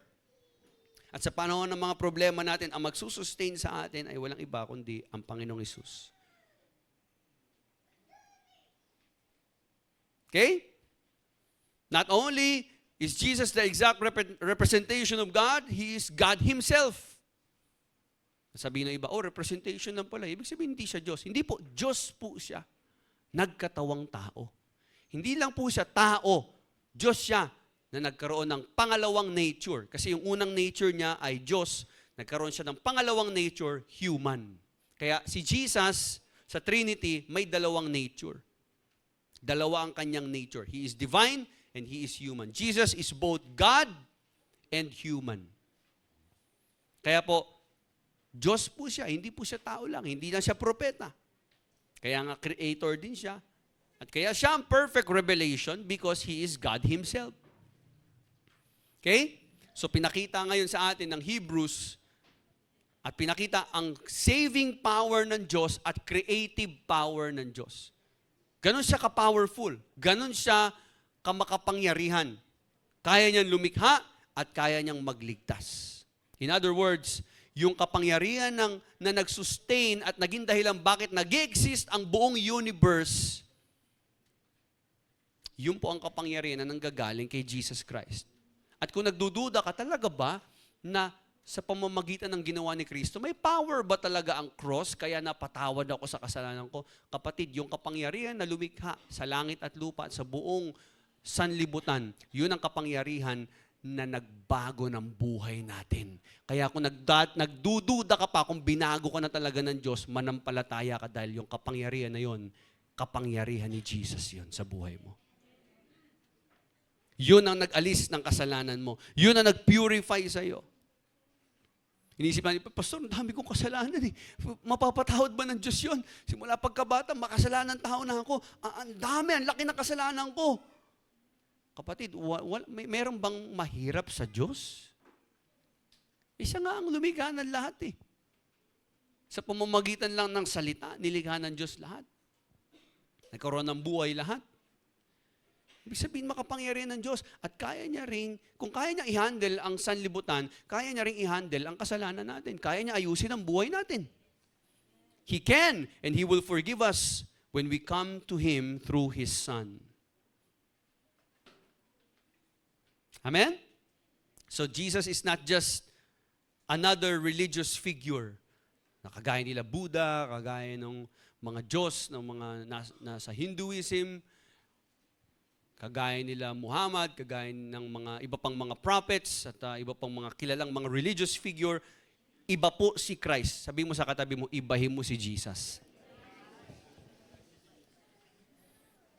At sa panahon ng mga problema natin, ang magsusustain sa atin ay walang iba kundi ang Panginoong Hesus. Okay? Not only is Jesus the exact representation of God, He is God Himself. Sabihin ng iba, representation lang pala. Ibig sabihin, hindi siya Diyos. Hindi po, Diyos po siya. Nagkatawang tao. Hindi lang po siya tao. Diyos siya na nagkaroon ng pangalawang nature. Kasi yung unang nature niya ay Diyos. Nagkaroon siya ng pangalawang nature, human. Kaya si Jesus, sa Trinity, may dalawang nature. Dalawa ang kanyang nature. He is divine and He is human. Jesus is both God and human. Kaya po, Diyos po siya, hindi po siya tao lang, hindi na siya propeta. Kaya nga creator din siya. At kaya siya ang perfect revelation because He is God Himself. Okay? So pinakita ngayon sa atin ng Hebrews at pinakita ang saving power ng Diyos at creative power ng Diyos. Ganon siya ka-powerful. Ganon siya kamakapangyarihan. Kaya niyang lumikha at kaya niyang magligtas. In other words, yung kapangyarihan na nag-sustain at naging dahilan bakit nag-exist ang buong universe, yun po ang kapangyarihan na nanggagaling kay Jesus Christ. At kung nagdududa ka, talaga ba na sa pamamagitan ng ginawa ni Kristo, may power ba talaga ang cross kaya napatawad ako sa kasalanan ko? Kapatid, yung kapangyarihan na lumikha sa langit at lupa at sa buong sanlibutan, yun ang kapangyarihan na nagbago ng buhay natin. Kaya kung nagdududa ka pa kung binago ka na talaga ng Diyos, manampalataya ka dahil yung kapangyarihan na yun, kapangyarihan ni Jesus yun sa buhay mo. Yun ang nag-alis ng kasalanan mo. Yun ang nag-purify sa'yo. Inisip natin, Pastor, ang dami kong kasalanan eh. Mapapatawad ba ng Diyos yun? Simula pagkabata, makasalanan tao na ako. Ang dami, ang laki ng kasalanan ko. Kapatid, meron bang mahirap sa Diyos? Siya nga ang lumikha ng lahat eh. Sa pamamagitan lang ng salita, nilikha ng Diyos lahat. Nagkaroon ng buhay lahat. Ibig sabihin, makapangyarihan ng Diyos. At kaya niya rin, kung kaya niya i-handle ang sanlibutan, kaya niya rin i-handle ang kasalanan natin. Kaya niya ayusin ang buhay natin. He can, and He will forgive us when we come to Him through His Son. Amen? So Jesus is not just another religious figure na kagaya nila Buddha, kagaya ng mga Diyos, ng mga nasa Hinduism, kagaya nila Muhammad, kagaya ng mga iba pang mga prophets at iba pang mga kilalang mga religious figure. Iba po si Christ. Sabi mo sa katabi mo, ibahin mo si Jesus.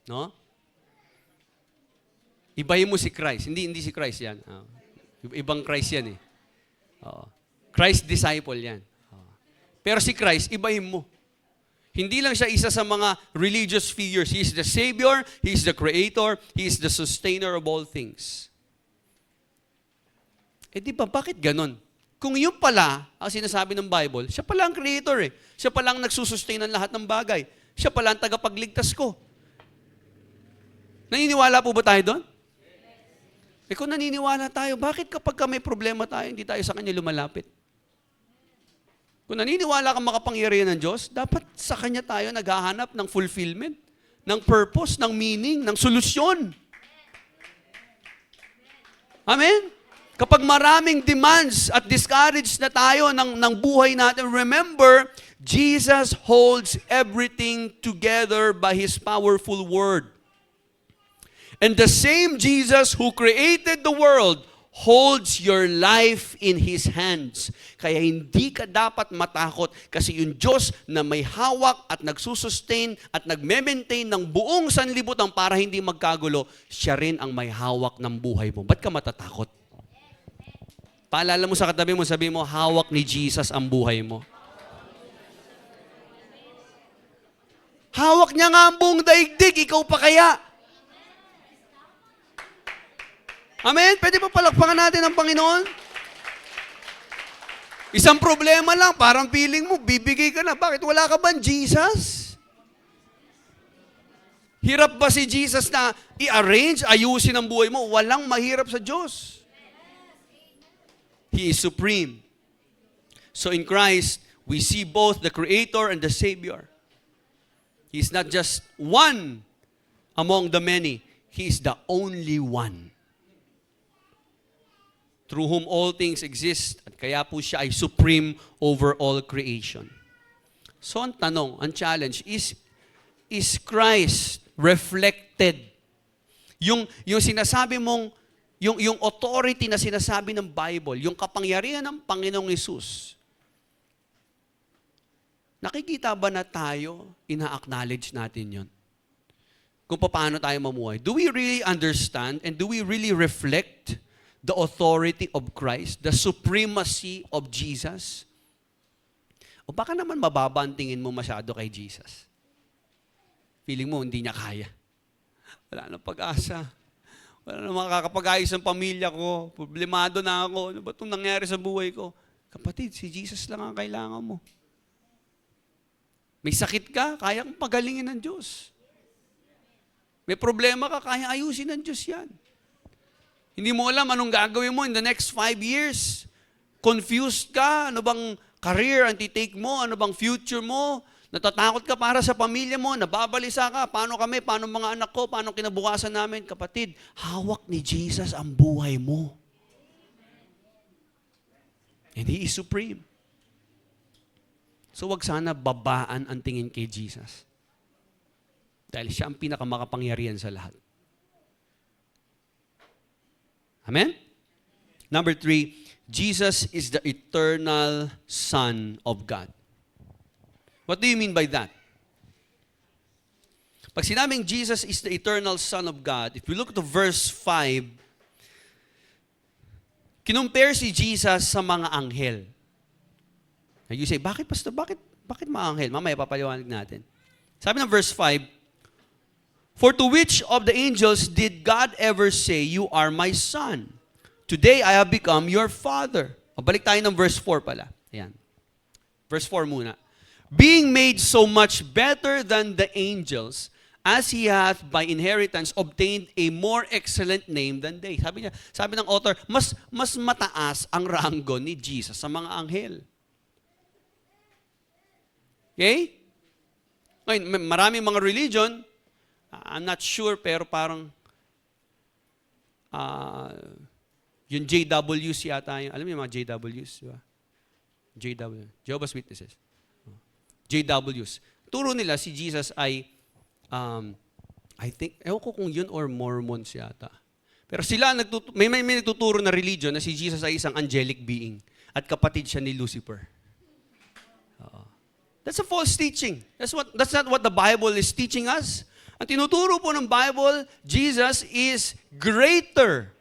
No? Ibahin mo si Christ. Hindi si Christ yan. Ibang Christ yan eh. Christ disciple yan. Pero si Christ, ibahin mo. Hindi lang siya isa sa mga religious figures. He is the Savior, He is the Creator, He is the sustainer of all things. Di ba, bakit ganon? Kung yun pala, ang sinasabi ng Bible, siya pala ang Creator eh. Siya pala ang nagsusustain ng lahat ng bagay. Siya pala ang tagapagligtas ko. Naniniwala po ba tayo doon? Kung naniniwala tayo, bakit kapag may problema tayo, hindi tayo sa Kanya lumalapit? Kung naniniwala kang makapangyarihan ng Diyos, dapat sa Kanya tayo naghahanap ng fulfillment, ng purpose, ng meaning, ng solusyon. Amen? Kapag maraming demands at discouraged na tayo ng buhay natin, remember, Jesus holds everything together by His powerful word. And the same Jesus who created the world holds your life in His hands. Kaya hindi ka dapat matakot kasi yung Diyos na may hawak at nagsusustain at nagme-maintain ng buong sanlibutan para hindi magkagulo, siya rin ang may hawak ng buhay mo. Ba't ka matatakot? Paalala mo sa katabi mo, sabi mo, hawak ni Jesus ang buhay mo. Hawak niya nga ang buong daigdig, ikaw pa kaya? Amen? Pwede pa palakpakan natin ang Panginoon? Isang problema lang, parang feeling mo, bibigay ka na. Bakit? Wala ka ba Jesus? Hirap ba si Jesus na i-arrange, ayusin ang buhay mo? Walang mahirap sa Diyos. He is supreme. So in Christ, we see both the Creator and the Savior. He is not just one among the many. He is the only one. Through whom all things exist, at kaya po siya ay supreme over all creation. So ang tanong, ang challenge is Christ reflected? Yung sinasabi mong, yung authority na sinasabi ng Bible, yung kapangyarihan ng Panginoong Hesus, nakikita ba na tayo, ina-acknowledge natin yon? Kung paano tayo mamuhay. Do we really understand and do we really reflect the authority of Christ, the supremacy of Jesus? O baka naman mababa ang tingin mo masyado kay Jesus? Feeling mo hindi niya kaya. Wala nang pag-asa. Wala nang makakapag-ayos ang pamilya ko. Problemado na ako. Ano ba itong nangyari sa buhay ko? Kapatid, si Jesus lang ang kailangan mo. May sakit ka, kaya kang pagalingin ng Diyos. May problema ka, kaya ayusin ng Diyos yan. Hindi mo alam anong gagawin mo in the next 5 years. Confused ka, ano bang career ang titake mo, ano bang future mo, natatakot ka para sa pamilya mo, nababalisa ka, paano kami, paano mga anak ko, paano kinabukasan namin. Kapatid, hawak ni Jesus ang buhay mo. And He is supreme. So wag sana babaan ang tingin kay Jesus. Dahil siya ang pinakamakapangyarihan sa lahat. Amen? Number 3, Jesus is the eternal Son of God. What do you mean by that? Pag sinabing Jesus is the eternal Son of God, if you look to verse 5, kinumpare si Jesus sa mga anghel. Now you say, bakit pastor? Bakit mga anghel? Mamaya papaliwanag natin. Sabi ng verse 5, for to which of the angels did God ever say, you are my son? Today I have become your father. O, balik tayo ng verse 4 pala. Ayan. Verse 4 muna. Being made so much better than the angels, as He hath by inheritance obtained a more excellent name than they. Sabi ng author, mas mataas ang ranggo ni Jesus sa mga anghel. Okay? Ngayon, maraming mga religion, I'm not sure, pero parang yung JWs yata, alam niyo yung mga JWs, di ba? JW, Jehovah's Witnesses. JWs. Turo nila si Jesus ay, I think, ewan ko kung yun or Mormons yata. Pero sila, may nagtuturo na religion na si Jesus ay isang angelic being at kapatid siya ni Lucifer. That's a false teaching. That's not what the Bible is teaching us. Ang tinuturo po ng Bible, Jesus is greater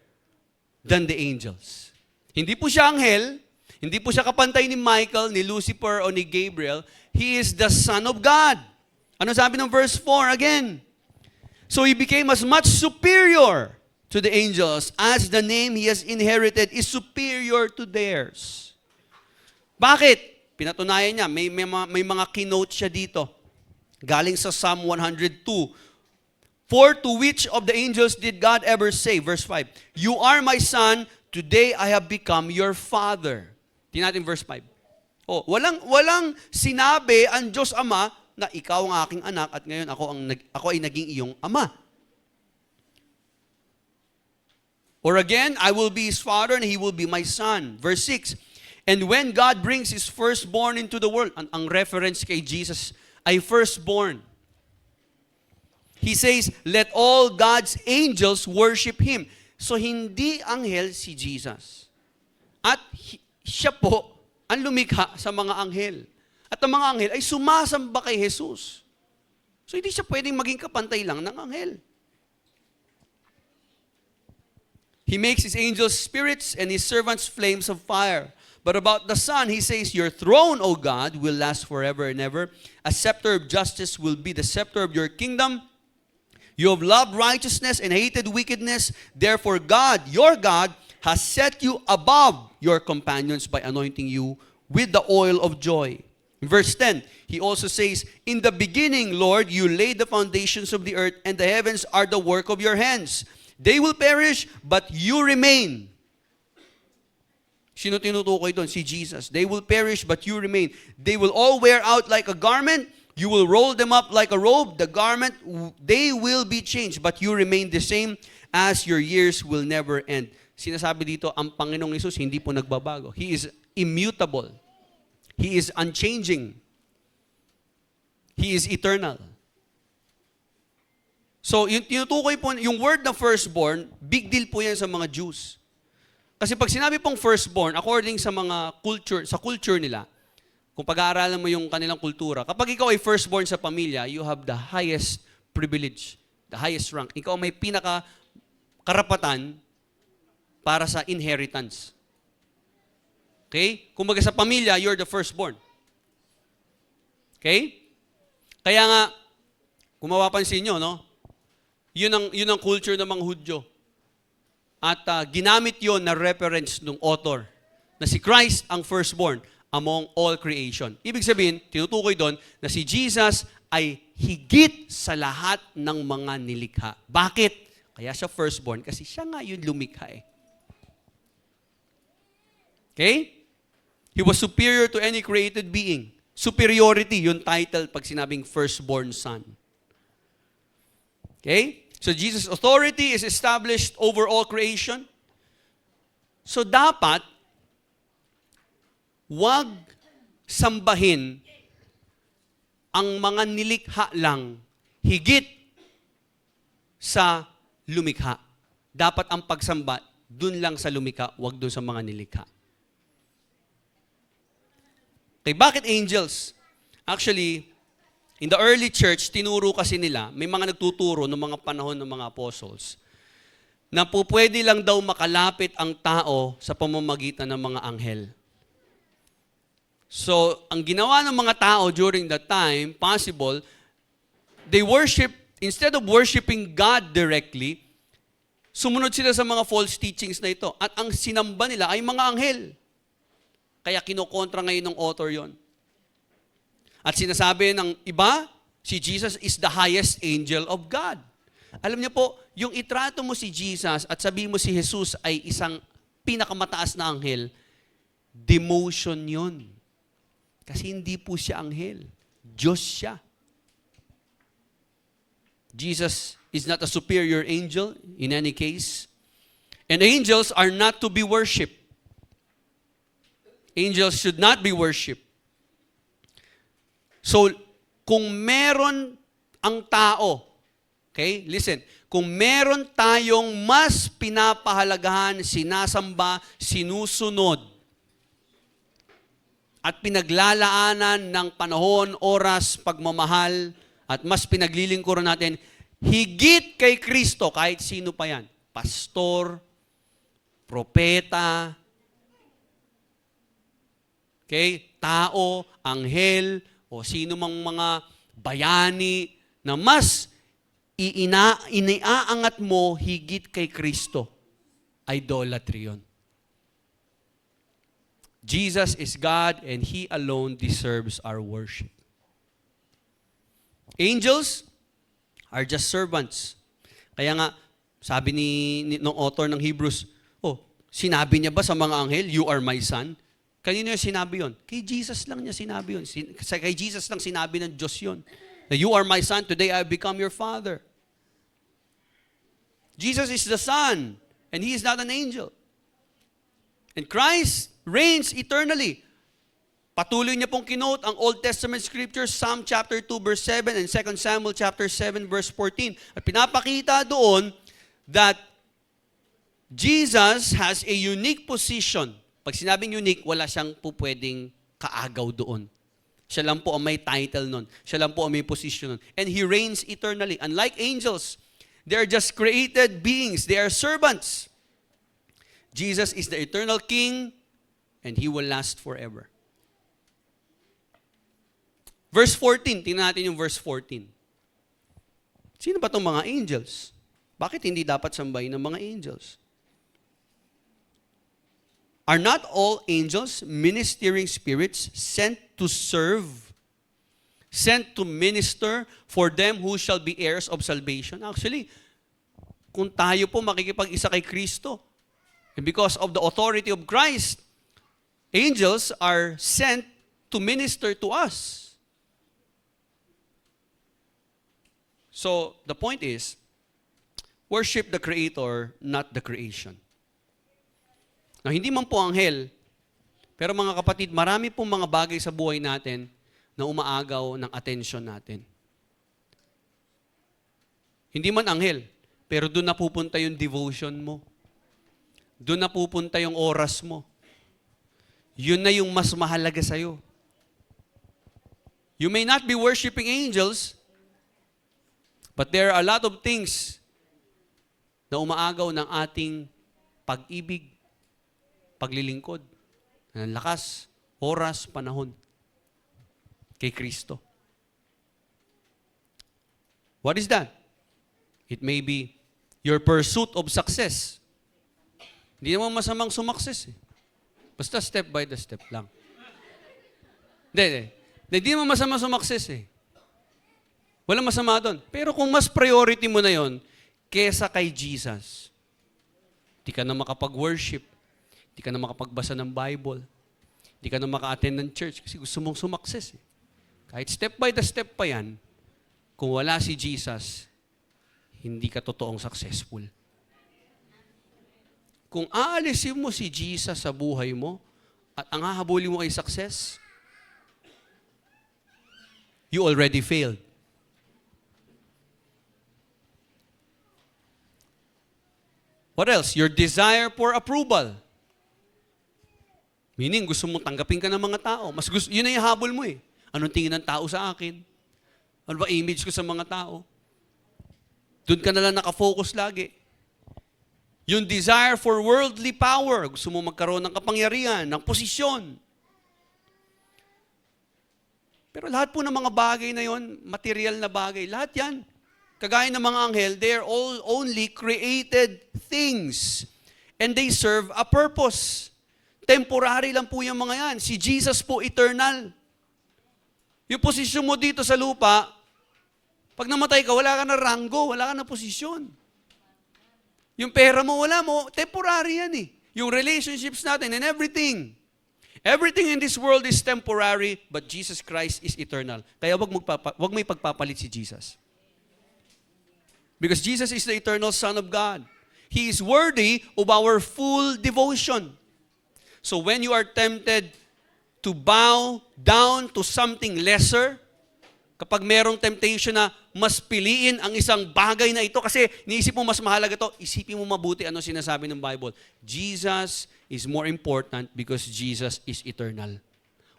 than the angels. Hindi po siya anghel, hindi po siya kapantay ni Michael, ni Lucifer, o ni Gabriel. He is the Son of God. Ano sabi ng verse 4 again? So He became as much superior to the angels as the name He has inherited is superior to theirs. Bakit? Pinatunayan niya, may mga keynote siya dito. Galing sa Psalm 102. For to which of the angels did God ever say, verse 5, you are my son, today I have become your father. Tingnan natin verse 5. Oh, walang sinabi ang Diyos Ama na ikaw ang aking anak at ngayon ako ay naging iyong ama. Or again, I will be his father and he will be my son. Verse 6, And when God brings His firstborn into the world, ang reference kay Jesus ay firstborn. He says, let all God's angels worship Him. So hindi anghel si Jesus. At siya po ang lumikha sa mga anghel. At ang mga anghel ay sumasamba kay Jesus. So hindi siya pwedeng maging kapantay lang ng anghel. He makes His angels spirits and His servants flames of fire. But about the Son, He says, your throne, O God, will last forever and ever. A scepter of justice will be the scepter of your kingdom. You have loved righteousness and hated wickedness. Therefore, God, your God, has set you above your companions by anointing you with the oil of joy. In verse 10, He also says, in the beginning, Lord, you laid the foundations of the earth, and the heavens are the work of your hands. They will perish, but you remain. Sino tinutukoy doon? Si Jesus. They will perish, but you remain. They will all wear out like a garment. You will roll them up like a robe. The garment, they will be changed, but you remain the same as your years will never end. Sinasabi dito, ang Panginoong Hesus hindi po nagbabago. He is immutable. He is unchanging. He is eternal. So, yung tinutukoy po, yung word na firstborn, big deal po yan sa mga Jews. Kasi pag sinabi pong firstborn, according sa mga culture, sa culture nila, kung pag-aaralan mo yung kanilang kultura, kapag ikaw ay firstborn sa pamilya, you have the highest privilege, the highest rank. Ikaw may pinaka-karapatan para sa inheritance. Okay? Kumbaga sa pamilya, you're the firstborn. Okay? Kaya nga, kung mapapansin nyo, no? Yun ang culture ng mga Hudyo. At ginamit yon na reference ng author na si Christ ang firstborn among all creation. Ibig sabihin, tinutukoy doon na si Jesus ay higit sa lahat ng mga nilikha. Bakit? Kaya siya firstborn kasi siya nga yung lumikha eh. Okay? He was superior to any created being. Superiority, yung title pag sinabing firstborn son. Okay? So Jesus' authority is established over all creation. So dapat, wag sambahin ang mga nilikha lang higit sa lumikha. Dapat ang pagsamba dun lang sa lumikha, wag dun sa mga nilikha. Okay, bakit angels? Actually, in the early church, tinuro kasi nila, may mga nagtuturo ng mga panahon ng mga apostles, na po pwede lang daw makalapit ang tao sa pamamagitan ng mga anghel. So, ang ginawa ng mga tao during that time, possible, they worship, instead of worshiping God directly, sumunod sila sa mga false teachings na ito. At ang sinamba nila ay mga anghel. Kaya kinokontra ngayon ng author yon. At sinasabi ng iba, si Jesus is the highest angel of God. Alam niyo po, yung itrato mo si Jesus at sabihin mo si Jesus ay isang pinakamataas na anghel, demotion yon. Kasi hindi po siya anghel. Diyos siya. Jesus is not a superior angel in any case. And angels are not to be worshipped. Angels should not be worshipped. So, kung meron ang tao, okay, listen, kung meron tayong mas pinapahalagahan, sinasamba, sinusunod, at pinaglalaanan ng panahon, oras, pagmamahal, at mas pinaglilingkuran natin, higit kay Kristo, kahit sino pa yan, pastor, propeta, okay, tao, anghel, o sino mang mga bayani na mas iniaangat mo higit kay Kristo. Idolatry yun. Jesus is God and He alone deserves our worship. Angels are just servants. Kaya nga, sabi ng author ng Hebrews, sinabi niya ba sa mga anghel, you are my son? Kanino yung sinabi yun? Kay Jesus lang niya sinabi yun. Kay Jesus lang sinabi ng Diyos yun. Na you are my son, today I have become your father. Jesus is the son, and He is not an angel. And Christ reigns eternally. Patuloy niya pong kinote ang Old Testament scriptures, Psalm chapter 2 verse 7 and 2 Samuel chapter 7 verse 14. At pinapakita doon that Jesus has a unique position. Pag sinabing unique, wala siyang po pwedeng kaagaw doon. Siya lang po ang may title nun. Siya lang po ang may position nun. And He reigns eternally. Unlike angels, they are just created beings. They are servants. Jesus is the eternal King and He will last forever. Verse 14, tingnan natin yung verse 14. Sino ba itong mga angels? Bakit hindi dapat sambahin ng mga angels? Are not all angels ministering spirits sent to serve, sent to minister for them who shall be heirs of salvation? Actually, kung tayo po makikipag-isa kay Kristo, and because of the authority of Christ, angels are sent to minister to us. So, the point is, worship the Creator, not the creation. Now, hindi man po anghel, pero mga kapatid, marami pong mga bagay sa buhay natin na umaagaw ng atensyon natin. Hindi man anghel, pero doon napupunta yung devotion mo. Doon napupunta yung oras mo. Yun na yung mas mahalaga sa'yo. You may not be worshiping angels, but there are a lot of things na umaagaw ng ating pag-ibig, paglilingkod, ng lakas, oras, panahon kay Kristo. What is that? It may be your pursuit of success. Hindi naman masamang sumakses eh. Basta step by the step lang. Hindi naman masamang sumakses eh. Walang masama doon. Pero kung mas priority mo na yon kesa kay Jesus, di ka na makapag-worship, di ka na makapagbasa ng Bible, di ka na maka-attend ng church kasi gusto mong sumakses. Eh. Kahit step by the step pa yan, kung wala si Jesus, hindi ka totoong successful. Kung aalisin mo si Jesus sa buhay mo at ang hahabulin mo ay success, you already failed. What else? Your desire for approval. Meaning, gusto mong tanggapin ka ng mga tao. Mas gusto, yun na yung habol mo eh. Anong tingin ng tao sa akin? Ano ba image ko sa mga tao? Doon ka na lang nakafocus lagi. Yung desire for worldly power. Gusto mo magkaroon ng kapangyarihan, ng posisyon. Pero lahat po ng mga bagay na yon, material na bagay, lahat yan. Kagaya ng mga anghel, they are all only created things. And they serve a purpose. Temporary lang po yung mga yan. Si Jesus po, eternal. Yung posisyon mo dito sa lupa, pag namatay ka, wala ka na ranggo, wala ka na posisyon. Yung pera mo, wala mo, temporary yan eh. Yung relationships natin and everything. Everything in this world is temporary, but Jesus Christ is eternal. Kaya wag may pagpapalit si Jesus. Because Jesus is the eternal Son of God. He is worthy of our full devotion. So when you are tempted to bow down to something lesser, kapag merong temptation na mas piliin ang isang bagay na ito, kasi niisip mo mas mahalaga ito, isipin mo mabuti ano sinasabi ng Bible. Jesus is more important because Jesus is eternal.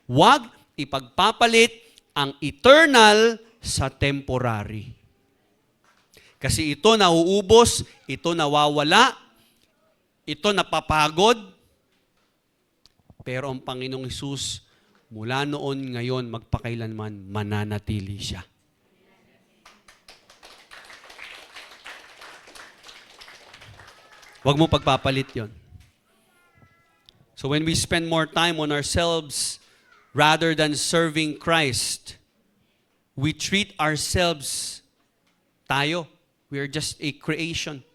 Huwag ipagpapalit ang eternal sa temporary. Kasi ito nauubos, ito nawawala, ito napapagod. Pero ang Panginoong Hesus, mula noon, ngayon, magpakailanman, mananatili siya. Huwag mo pagpapalit yon. So when we spend more time on ourselves rather than serving Christ, we treat ourselves, we are just a creation.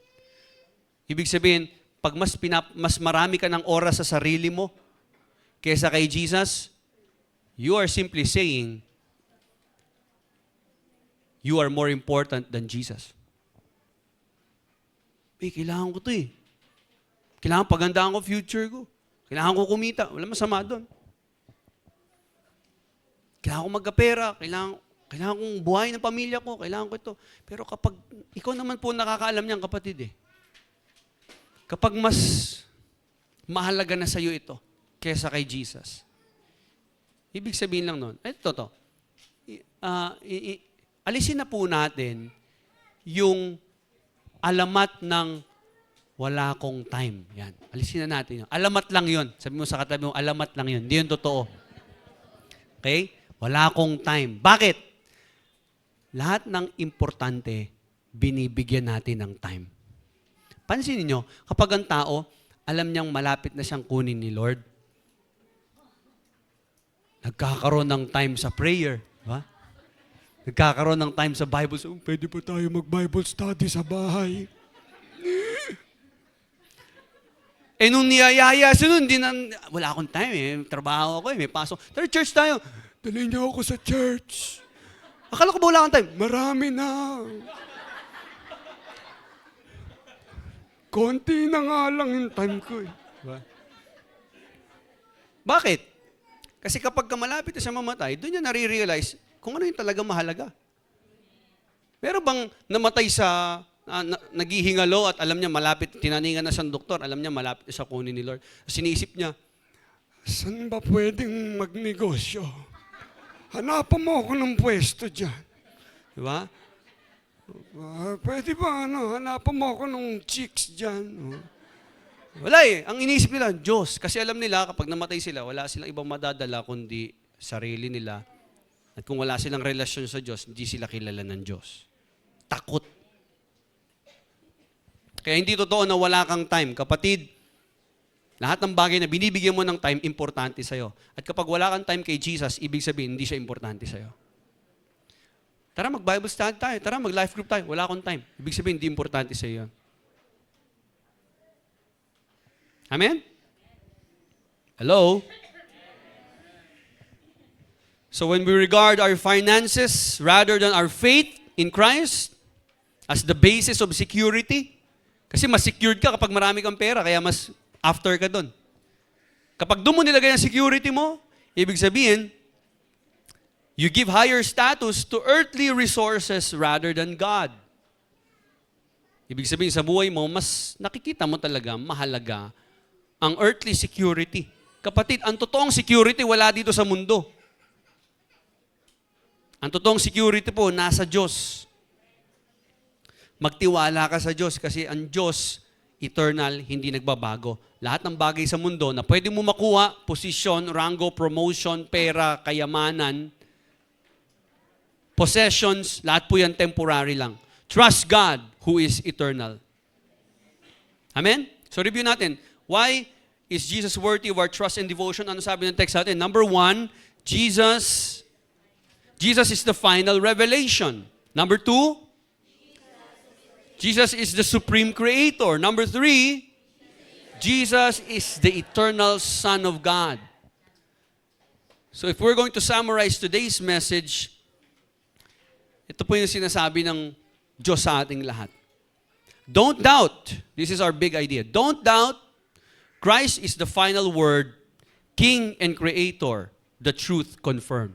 Ibig sabihin, pag mas marami ka ng oras sa sarili mo kaysa kay Jesus, you are simply saying, you are more important than Jesus. Kailangan ko ito eh. Kailangan pagandaan ko future ko. Kailangan ko kumita. Wala masama doon. Kailangan ko magkapera. Kailangan kong buhay ng pamilya ko. Kailangan ko ito. Pero kapag, ikaw naman po nakakaalam niyan, kapatid eh. Kapag mas mahalaga na sa'yo ito kesa kay Jesus, ibig sabihin lang nun, ito to. Alisin na po natin yung alamat ng wala akong time. Yan. Alisin na natin yun. Alamat lang yun. Sabi mo sa katabi mo, alamat lang yun. Hindi yun totoo. Okay? Wala akong time. Bakit? Lahat ng importante, binibigyan natin ng time. Pansinin niyo, kapag ang tao, alam niyang malapit na siyang kunin ni Lord, nagkakaroon ng time sa prayer. Diba? Nagkakaroon ng time sa Bible. So, pwede pa tayo mag-Bible study sa bahay. Nung niyayaya siya nun, wala akong time eh. Trabaho ako eh, may pasok. Tara, church tayo. Dali niyo ako sa church. Akala ko ba wala akong time? Marami na. Konti na nga lang yung time ko eh. Diba? Bakit? Kasi kapag malapit na siya mamatay, doon niya nare-realize kung ano yung talaga mahalaga. Meron bang namatay sa naghihingalo at alam niya malapit, tinaningan na siyang doktor, alam niya malapit na siya kunin ni Lord. Sinisip niya, saan ba pwedeng magnegosyo? Hanapan mo ako ng pwesto dyan. Diba? Pwede ba, hanapan mo ako ng chicks dyan. Wala eh. Ang iniisip nila, Diyos. Kasi alam nila, kapag namatay sila, wala silang ibang madadala kundi sarili nila. At kung wala silang relasyon sa Diyos, hindi sila kilala ng Diyos. Takot. Kaya hindi totoo na wala kang time. Kapatid, lahat ng bagay na binibigyan mo ng time, importante sa'yo. At kapag wala kang time kay Jesus, ibig sabihin, hindi siya importante sa'yo. Tara, mag-Bible study tayo. Tara, mag-life group tayo. Wala akong time. Ibig sabihin, hindi importante sa'yo. Amen? Hello? So when we regard our finances rather than our faith in Christ as the basis of security, kasi mas secured ka kapag marami kang pera, kaya mas after ka doon. Kapag doon mo nilagay ang security mo, ibig sabihin, you give higher status to earthly resources rather than God. Ibig sabihin, sa buhay mo, mas nakikita mo talaga mahalaga ang earthly security. Kapatid, ang totoong security wala dito sa mundo. Ang totoong security po, nasa Diyos. Magtiwala ka sa Diyos kasi ang Diyos, eternal, hindi nagbabago. Lahat ng bagay sa mundo na pwede mo makuha, posisyon, rango, promotion, pera, kayamanan, possessions, lahat po yan temporary lang. Trust God who is eternal. Amen? So review natin. Why is Jesus worthy of our trust and devotion? Ano sabi ng text natin? Number 1, Jesus is the final revelation. Number 2, Jesus is the supreme creator. Number 3, Jesus is the eternal Son of God. So if we're going to summarize today's message, ito po yung sinasabi ng Diyos sa ating lahat. Don't doubt. This is our big idea. Don't doubt. Christ is the final word, King and Creator, the truth confirmed.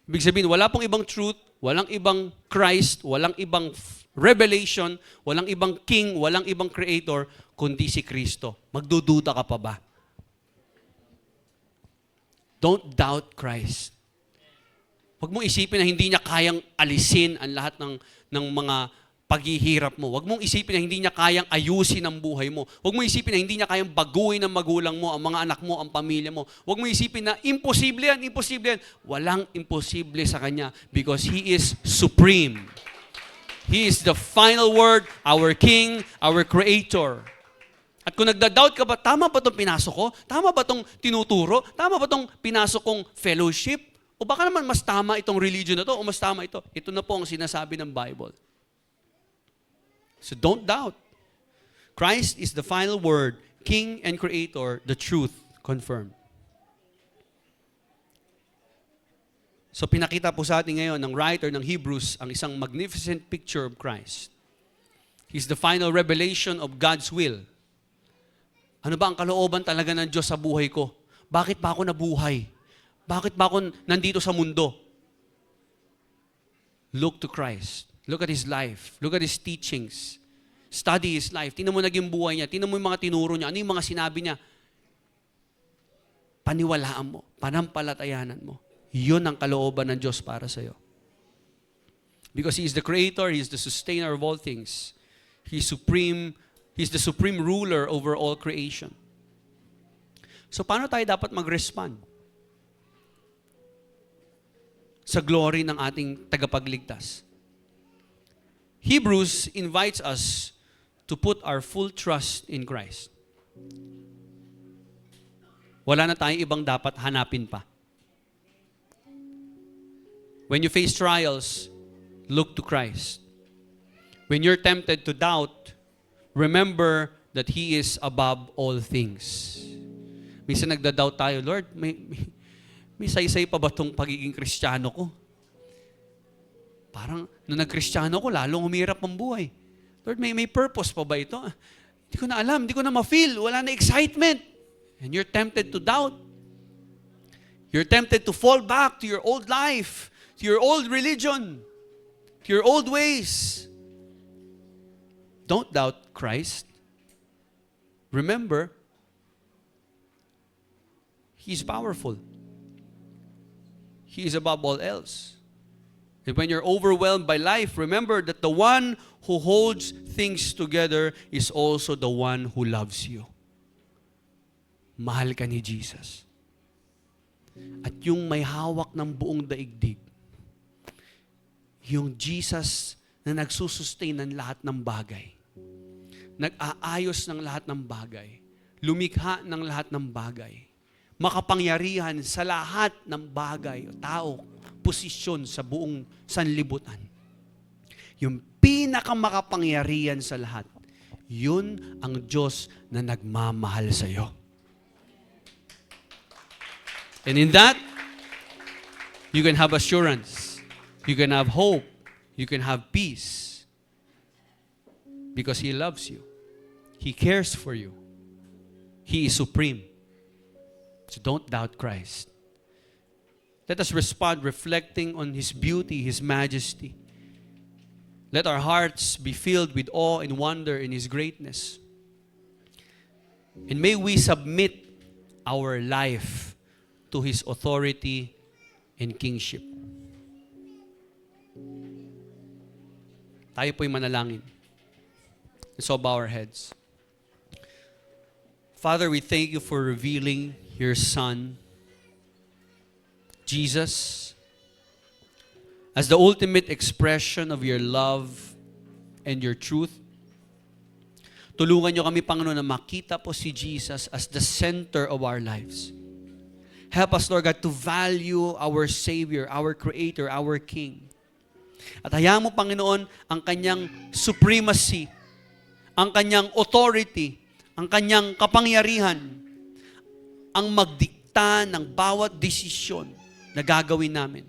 Ibig sabihin, wala pong ibang truth, walang ibang Christ, walang ibang revelation, walang ibang King, walang ibang Creator, kundi si Kristo. Magdududa ka pa ba? Don't doubt Christ. Huwag mong isipin na hindi niya kayang alisin ang lahat ng mga paghihirap mo. Huwag mong isipin na hindi niya kayang ayusin ang buhay mo. Huwag mong isipin na hindi niya kayang baguhin ang magulang mo, ang mga anak mo, ang pamilya mo. Huwag mong isipin na imposible yan, imposible yan. Walang imposible sa Kanya because He is supreme. He is the final word, our King, our Creator. At kung nagda-doubt ka ba, tama ba itong pinasok ko? Tama ba itong tinuturo? Tama ba itong pinasok kong fellowship? O baka naman mas tama itong religion na to o mas tama ito? Ito na po ang sinasabi ng Bible. So don't doubt. Christ is the final word, King and Creator, the truth confirmed. So pinakita po sa atin ngayon ng writer ng Hebrews ang isang magnificent picture of Christ. He's the final revelation of God's will. Ano ba ang kalooban talaga ng Diyos sa buhay ko? Bakit ba ako nabuhay? Bakit ba ako nandito sa mundo? Look to Christ. Look at His life. Look at His teachings. Study His life. Tingnan mo naging buhay niya. Tingnan mo yung mga tinuro niya. Ano yung mga sinabi niya? Paniwalaan mo. Panampalatayanan mo. Yun ang kalooban ng Diyos para sa'yo. Because He is the Creator, He is the sustainer of all things. He's the supreme ruler over all creation. So paano tayo dapat mag-respond sa glory ng ating tagapagligtas? Hebrews invites us to put our full trust in Christ. Wala na tayong ibang dapat hanapin pa. When you face trials, look to Christ. When you're tempted to doubt, remember that He is above all things. Minsan nagda-doubt tayo, Lord, may saysay pa ba itong pagiging Kristiyano ko? Parang, nung nag-Kristiyano ko, lalong humirap ang buhay. Lord, may purpose pa ba ito? Hindi ko na alam, hindi ko na ma-feel, wala na excitement. And you're tempted to doubt. You're tempted to fall back to your old life, to your old religion, to your old ways. Don't doubt Christ. Remember, He's powerful. He is above all else. And when you're overwhelmed by life, remember that the one who holds things together is also the one who loves you. Mahal ka ni Jesus. At yung may hawak ng buong daigdig, yung Jesus na nagsusustain ng lahat ng bagay, nag-aayos ng lahat ng bagay, lumikha ng lahat ng bagay, makapangyarihan sa lahat ng bagay, tao, posisyon sa buong sanlibutan. Yung pinakamakapangyarihan sa lahat, yun ang Diyos na nagmamahal sa iyo. And in that, you can have assurance. You can have hope. You can have peace. Because He loves you. He cares for you. He is supreme. So don't doubt Christ. Let us respond reflecting on His beauty, His majesty. Let our hearts be filled with awe and wonder in His greatness. And may we submit our life to His authority and kingship. Tayo po'y manalangin. So bow our heads. Father, we thank You for revealing Your Son, Jesus, as the ultimate expression of Your love and Your truth. Tulungan Niyo kami, Panginoon, na makita po si Jesus as the center of our lives. Help us, Lord God, to value our Savior, our Creator, our King. At hayaan mo, Panginoon, ang Kanyang supremacy, ang Kanyang authority, ang Kanyang kapangyarihan, ang magdikta ng bawat desisyon na gagawin namin.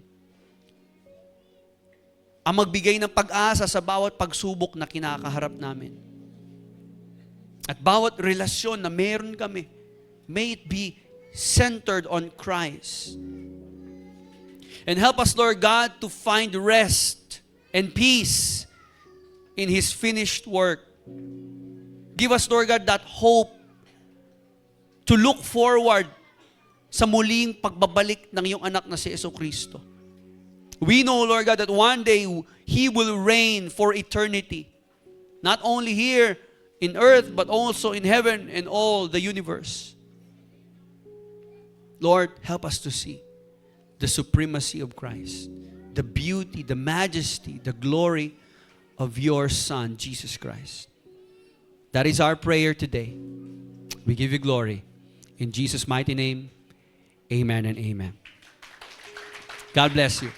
Ang magbigay ng pag-asa sa bawat pagsubok na kinakaharap namin. At bawat relasyon na meron kami, may it be centered on Christ. And help us, Lord God, to find rest and peace in His finished work. Give us, Lord God, that hope to look forward sa muling pagbabalik ng iyong anak na si Jesucristo. We know, Lord God, that one day He will reign for eternity. Not only here in earth, but also in heaven and all the universe. Lord, help us to see the supremacy of Christ, the beauty, the majesty, the glory of Your Son, Jesus Christ. That is our prayer today. We give You glory. In Jesus' mighty name, amen and amen. God bless you.